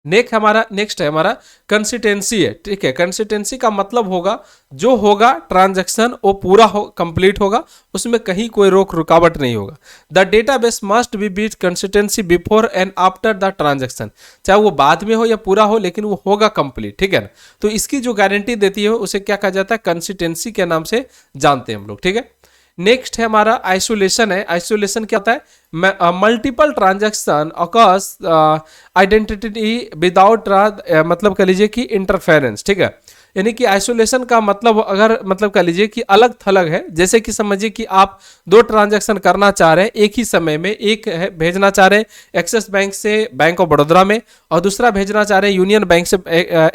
नेक्स्ट है हमारा कंसिस्टेंसी है। ठीक है, कंसिस्टेंसी का मतलब होगा जो होगा ट्रांजैक्शन वो पूरा हो, कंप्लीट होगा, उसमें कहीं कोई रोक रुकावट नहीं होगा। The database must be beat consistency before and after the transaction, चाहे वो बाद में हो या पूरा हो लेकिन वो होगा कंप्लीट। ठीक है ना, तो इसकी जो गारंटी देती है उसे क्या कहा जाता है, कंसिस्टेंसी के नाम से जानते हैं हम लोग। ठीक है, नेक्स्ट है हमारा आइसोलेशन है। आइसोलेशन क्या होता है, multiple transaction of course identity without मतलब कह लीजिए कि इंटरफेरेंस। ठीक है, यानी कि आइसोलेशन का मतलब अगर मतलब कह लीजिए कि अलग थलग है। जैसे कि समझिए कि आप 2 ट्रांजैक्शन करना चाह रहे हैं एक ही समय में, एक है भेजना चाह रहे हैं एक्सिस बैंक से बैंक ऑफ बड़ौदा में और दूसरा भेजना चाह रहे हैं यूनियन बैंक से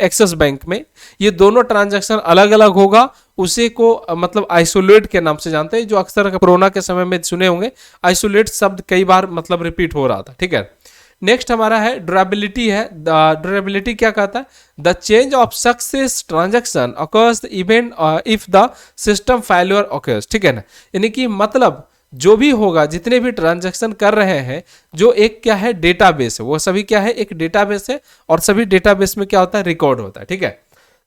एक्सिस बैंक में। ये दोनों ट्रांजैक्शन अलग अलग होगा, उसी को मतलब आइसोलेट के नाम से जानते हैं, जो अक्सर कोरोना के समय में सुने होंगे। आइसोलेट शब्द कई बार मतलब रिपीट हो रहा था। ठीक है, नेक्स्ट हमारा है ड्यूरेबिलिटी है। ड्यूरेबिलिटी क्या कहता है, the change of success transaction occurs event if the system failure occurs. ठीक है ना, यानी कि मतलब जो भी होगा, जितने भी ट्रांजैक्शन कर रहे हैं, जो एक क्या है डेटाबेस है, वो सभी क्या है एक डेटाबेस है और सभी डेटाबेस में क्या होता है रिकॉर्ड होता है। ठीक है,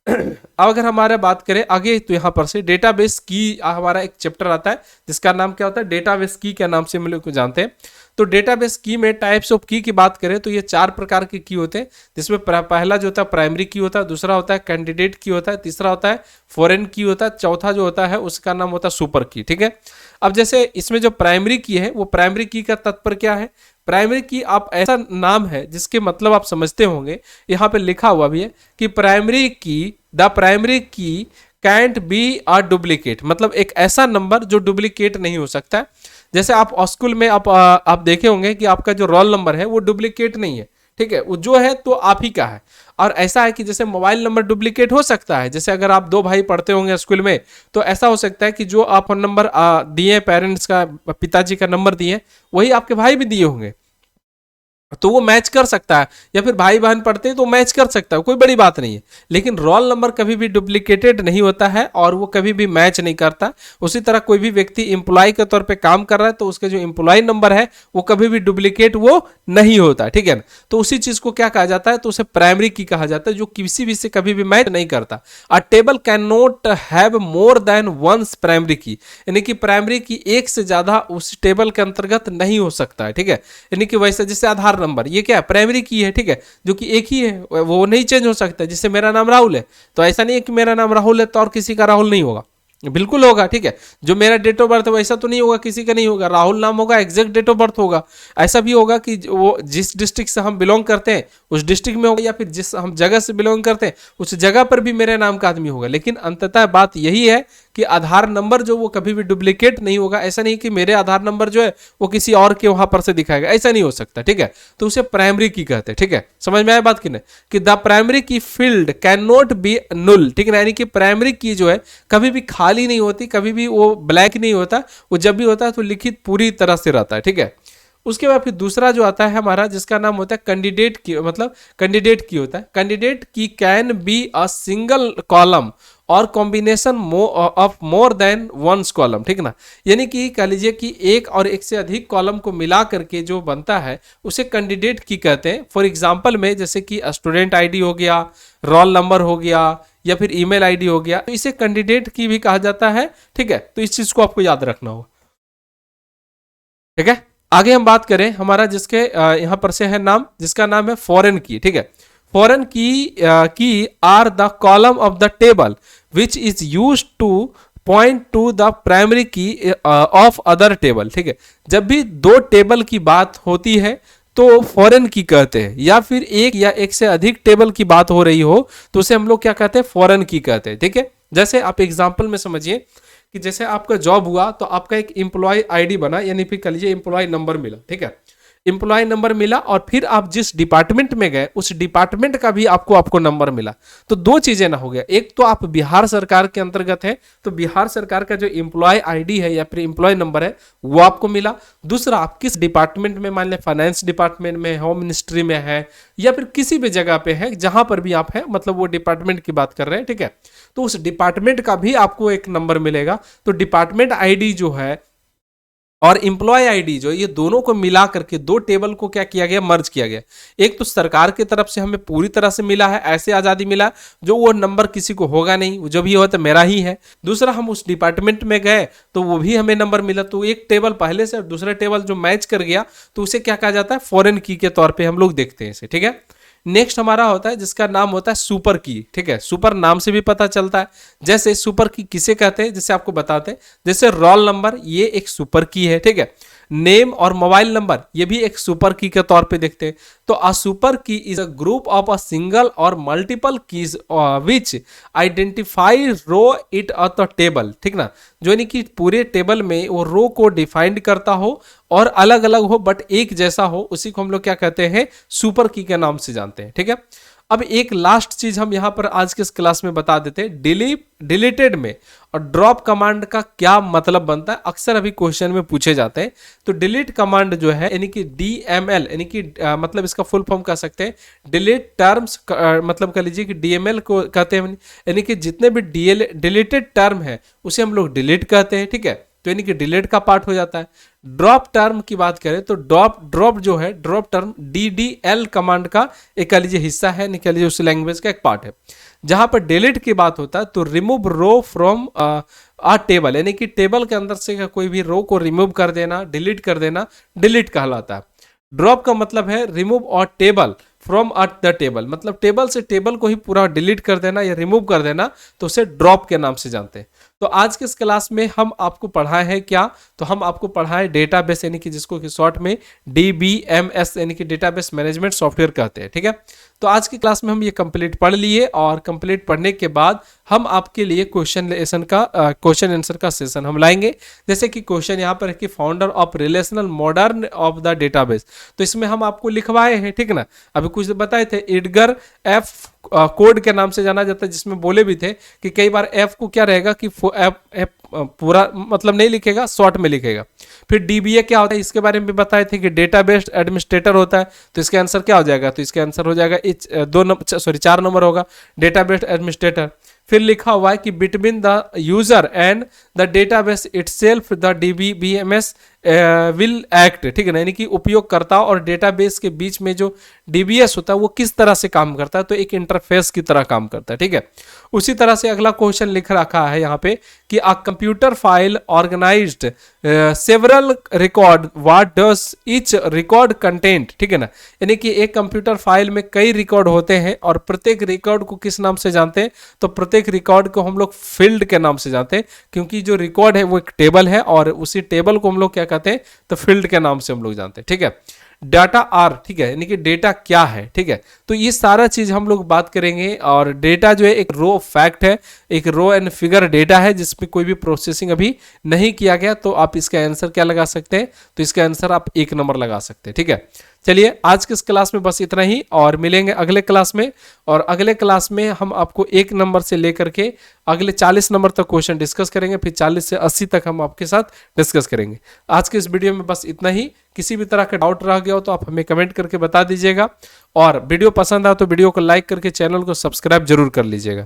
अब अगर हमारा बात करें आगे तो यहाँ पर से डेटाबेस की हमारा एक चैप्टर आता है जिसका नाम क्या होता है, डेटाबेस की के नाम से हम लोग जानते हैं। तो डेटाबेस की में टाइप्स ऑफ की बात करें तो ये 4 प्रकार के की होते हैं, जिसमें पहला जो होता है प्राइमरी की होता है, दूसरा होता है कैंडिडेट की होता है, तीसरा होता है फॉरेन की होता है, चौथा जो होता है उसका नाम होता है सुपर की। ठीक है, अब जैसे इसमें जो प्राइमरी की है वो प्राइमरी की का तात्पर्य क्या है, प्राइमरी की आप ऐसा नाम है जिसके मतलब आप समझते होंगे, यहाँ पे लिखा हुआ भी है कि प्राइमरी की द प्राइमरी की कैंट बी अ डुप्लीकेट, मतलब एक ऐसा नंबर जो डुप्लीकेट नहीं हो सकता है। जैसे आप स्कूल में आप देखे होंगे कि आपका जो रोल नंबर है वो डुप्लीकेट नहीं है। ठीक है, वो जो है तो आप ही का है। और ऐसा है कि जैसे मोबाइल नंबर डुप्लीकेट हो सकता है, जैसे अगर आप 2 भाई पढ़ते होंगे स्कूल में तो ऐसा हो सकता है कि जो आप फोन नंबर दिए पेरेंट्स का, पिताजी का नंबर दिए, वही आपके भाई भी दिए होंगे, तो वो मैच कर सकता है, या फिर भाई बहन पढ़ते हैं तो मैच कर सकता है, कोई बड़ी बात नहीं है। लेकिन रोल नंबर कभी भी डुप्लीकेटेड नहीं होता है और वो कभी भी मैच नहीं करता। उसी तरह कोई भी व्यक्ति एम्प्लॉय के तौर पे काम कर रहा है तो उसके जो एम्प्लॉय नंबर है वो कभी भी डुप्लीकेट वो नहीं होता। ठीक है ना, तो उसी चीज को क्या कहा जाता है, तो उसे प्राइमरी की कहा जाता है, जो किसी भी से कभी भी मैच नहीं करता। A table can not have more than once primary key, यानी कि प्राइमरी की एक से ज्यादा उस टेबल के अंतर्गत नहीं हो सकता है। ठीक है, यानी कि वैसे जैसे आधार नंबर, ये क्या है प्राइमरी की है। ठीक है, जो कि एक ही है, वो नहीं चेंज हो सकता। जैसे मेरा नाम राहुल है तो ऐसा नहीं है कि मेरा नाम राहुल है तो और किसी का राहुल नहीं होगा, बिल्कुल होगा। ठीक है, जो मेरा डेट ऑफ बर्थ है वैसा तो नहीं होगा, किसी का नहीं होगा, राहुल नाम होगा, एग्जैक्ट डेट ऑफ बर्थ होगा। ऐसा भी होगा कि वो जिस डिस्ट्रिक्ट से हम बिलोंग करते हैं उस डिस्ट्रिक्ट में होगा, या फिर जिस हम जगह से बिलोंग करते हैं उस जगह पर भी मेरे नाम का आदमी होगा। लेकिन अंततः बात यही है कि आधार नंबर जो वो कभी भी डुप्लीकेट नहीं होगा। ऐसा नहीं कि मेरे आधार नंबर जो है वो किसी और के वहां पर से दिखाएगा, ऐसा नहीं हो सकता। ठीक है, तो उसे प्राइमरी की कहते हैं। ठीक है, समझ में आया बात कि नहीं, कि द प्राइमरी की field can not be null. ठीक है, यानी कि प्राइमरी की जो है कभी भी खाली नहीं होती, कभी भी वो ब्लैक नहीं होता, वो जब भी होता है तो लिखित पूरी तरह से रहता है। ठीक है, उसके बाद फिर दूसरा जो आता है हमारा जिसका नाम होता है कैंडिडेट की, मतलब कैंडिडेट की होता है। Candidate key can be a single column or combination of more than one column. ठीक ना, यानी कि कह लीजिए कि एक और एक से अधिक कॉलम को मिला करके जो बनता है उसे कैंडिडेट की कहते हैं। फॉर एग्जांपल में जैसे कि स्टूडेंट आईडी हो गया, रोल नंबर हो गया, या फिर ईमेल आईडी हो गया, तो इसे कैंडिडेट की भी कहा जाता है। ठीक है, तो इस चीज को आपको याद रखना होगा। ठीक है, आगे हम बात करें हमारा जिसके यहां पर से है नाम, जिसका नाम है फॉरेन की। ठीक है, foreign key are the column of the table which is used to point to the primary key of other table. ठीक है, जब भी 2 टेबल की बात होती है तो फॉरेन की कहते हैं, या फिर एक या एक से अधिक टेबल की बात हो रही हो तो उसे हम लोग क्या कहते हैं, फॉरेन की कहते हैं। ठीक है, जैसे आप एग्जांपल में समझिए कि जैसे आपका जॉब हुआ तो आपका एक एम्प्लॉय आईडी बना, यानी फिर कह लीजिए एम्प्लॉय नंबर मिला, ठीक है, एम्प्लॉय नंबर मिला, और फिर आप जिस डिपार्टमेंट में गए उस डिपार्टमेंट का भी आपको नंबर मिला। तो दो चीजें ना हो गया, एक तो आप बिहार सरकार के अंतर्गत है तो बिहार सरकार का जो एम्प्लॉय आईडी है या फिर एम्प्लॉय नंबर है वो आपको मिला। दूसरा, आप किस डिपार्टमेंट में, मान लें फाइनेंस डिपार्टमेंट में, होम मिनिस्ट्री में है, या फिर किसी भी जगह पे है जहां पर भी आप हैं, मतलब वो डिपार्टमेंट की बात कर रहे हैं, ठीक है, तो उस डिपार्टमेंट का भी आपको एक नंबर मिलेगा। तो डिपार्टमेंट आईडी जो है और एम्प्लॉय आईडी जो, ये दोनों को मिला करके दो टेबल को क्या किया गया, मर्ज किया गया। एक तो सरकार की तरफ से हमें पूरी तरह से मिला है, ऐसे आजादी मिला जो वो नंबर किसी को होगा नहीं, जो भी हो तो मेरा ही है। दूसरा, हम उस डिपार्टमेंट में गए तो वो भी हमें नंबर मिला, तो एक टेबल पहले से और दूसरा टेबल जो मैच कर गया तो उसे क्या कहा जाता है, फॉरेन की के तौर पर हम लोग देखते हैं इसे, ठीक है। नेक्स्ट हमारा होता है जिसका नाम होता है सुपर की, ठीक है, सुपर नाम से भी पता चलता है। जैसे सुपर की किसे कहते हैं, जैसे आपको बताते हैं, जैसे रोल नंबर ये एक सुपर की है, ठीक है। नेम और मोबाइल नंबर ये भी एक सुपर की के तौर पे देखते हैं। तो a super key is a group of a single or multiple keys which identify row it of the table, ठीक ना, जो यानी कि पूरे टेबल में वो रो को डिफाइंड करता हो और अलग अलग हो बट एक जैसा हो, उसी को हम लोग क्या कहते हैं, सुपर की के नाम से जानते हैं, ठीक है। अब एक लास्ट चीज हम यहां पर आज के इस क्लास में बता देते हैं, डिलीटेड में और ड्रॉप कमांड का क्या मतलब बनता है, अक्सर अभी क्वेश्चन में पूछे जाते हैं। तो डिलीट कमांड जो है यानी कि DML, यानी कि मतलब इसका फुल फॉर्म कह सकते हैं डिलीट टर्म्स, मतलब कह लीजिए कि DML को कहते हैं, यानी कि जितने भी डिलीटेड टर्म है उसे हम लोग डिलीट कहते हैं, ठीक है, तो यानी कि डिलीट का पार्ट हो जाता है। ड्रॉप टर्म की बात करें तो ड्रॉप जो है, ड्रॉप टर्म DDL कमांड का एक कह लीजिए हिस्सा है, निकल लीजिए उस लैंग्वेज का एक पार्ट है। जहां पर डिलीट की बात होता है तो remove row from a table, यानी कि टेबल के अंदर से कोई भी रो को रिमूव कर देना, डिलीट कर देना, डिलीट कहलाता है। ड्रॉप का मतलब है रिमूव और टेबल फ्रॉम द टेबल, मतलब टेबल से टेबल को ही पूरा डिलीट कर देना या रिमूव कर देना, तो उसे ड्रॉप के नाम से जानते हैं। तो आज के इस क्लास में हम आपको पढ़ाए हैं क्या, तो हम आपको पढ़ाए डेटाबेस, यानी कि जिसको कि शॉर्ट में DBMS यानी कि डेटाबेस मैनेजमेंट सॉफ्टवेयर कहते हैं, ठीक है। तो आज की क्लास में हम ये कंप्लीट पढ़ लिए, और कंप्लीट पढ़ने के बाद हम आपके लिए क्वेश्चन आंसर का सेशन हम लाएंगे। जैसे कि क्वेश्चन यहाँ पर है कि founder of relational modern of the database, तो इसमें हम आपको लिखवाए हैं, ठीक ना, अभी कुछ बताए थे, एडगर एफ कोड के नाम से जाना जाता है, जिसमें बोले भी थे कि कई बार एफ को क्या रहेगा कि एफ पूरा मतलब नहीं लिखेगा, शॉर्ट में लिखेगा। फिर DBA क्या होता है इसके बारे में भी बताए थे कि डेटाबेस एडमिनिस्ट्रेटर होता है, तो इसका आंसर क्या हो जाएगा, तो इसका आंसर हो जाएगा 4 नंबर होगा, डेटाबेस एडमिनिस्ट्रेटर। फिर लिखा हुआ है कि between the user and the database itself the DBMS will act, ठीक है ना, यानी कि उपयोगकर्ता और डेटाबेस के बीच में जो DBS होता है वो किस तरह से काम करता है, तो एक इंटरफेस की तरह काम करता है, ठीक है। उसी तरह से अगला क्वेश्चन लिख रखा है यहाँ पे कि a computer file organized several record, what does each record content, ठीक है ना, यानी कि एक कंप्यूटर फाइल में कई रिकॉर्ड होते हैं और प्रत्येक रिकॉर्ड को किस नाम से जानते हैं, तो प्रत्येक रिकॉर्ड को हम लोग फील्ड के नाम से जानते हैं, क्योंकि जो रिकॉर्ड है वो एक टेबल है और उसी टेबल को हम लोग क्या कहते हैं, तो फील्ड के नाम से हम लोग जानते हैं, ठीक है। डाटा आर, ठीक है, यानी कि डेटा क्या है, ठीक है, तो ये सारा चीज हम लोग बात करेंगे। और डेटा जो है एक रो फैक्ट है, एक रो एंड फिगर डेटा है जिसमें कोई भी प्रोसेसिंग अभी नहीं किया गया, तो आप इसका आंसर क्या लगा सकते हैं, तो इसका आंसर आप 1 नंबर लगा सकते हैं, ठीक है। चलिए आज के इस क्लास में बस इतना ही, और मिलेंगे अगले क्लास में, और अगले क्लास में हम आपको 1 नंबर से लेकर के अगले 40 नंबर तक क्वेश्चन डिस्कस करेंगे, फिर 40 से 80 तक हम आपके साथ डिस्कस करेंगे। आज के इस वीडियो में बस इतना ही, किसी भी तरह का डाउट रह गया हो तो आप हमें कमेंट करके बता दीजिएगा, और वीडियो पसंद आए तो वीडियो को लाइक करके चैनल को सब्सक्राइब जरूर कर लीजिएगा।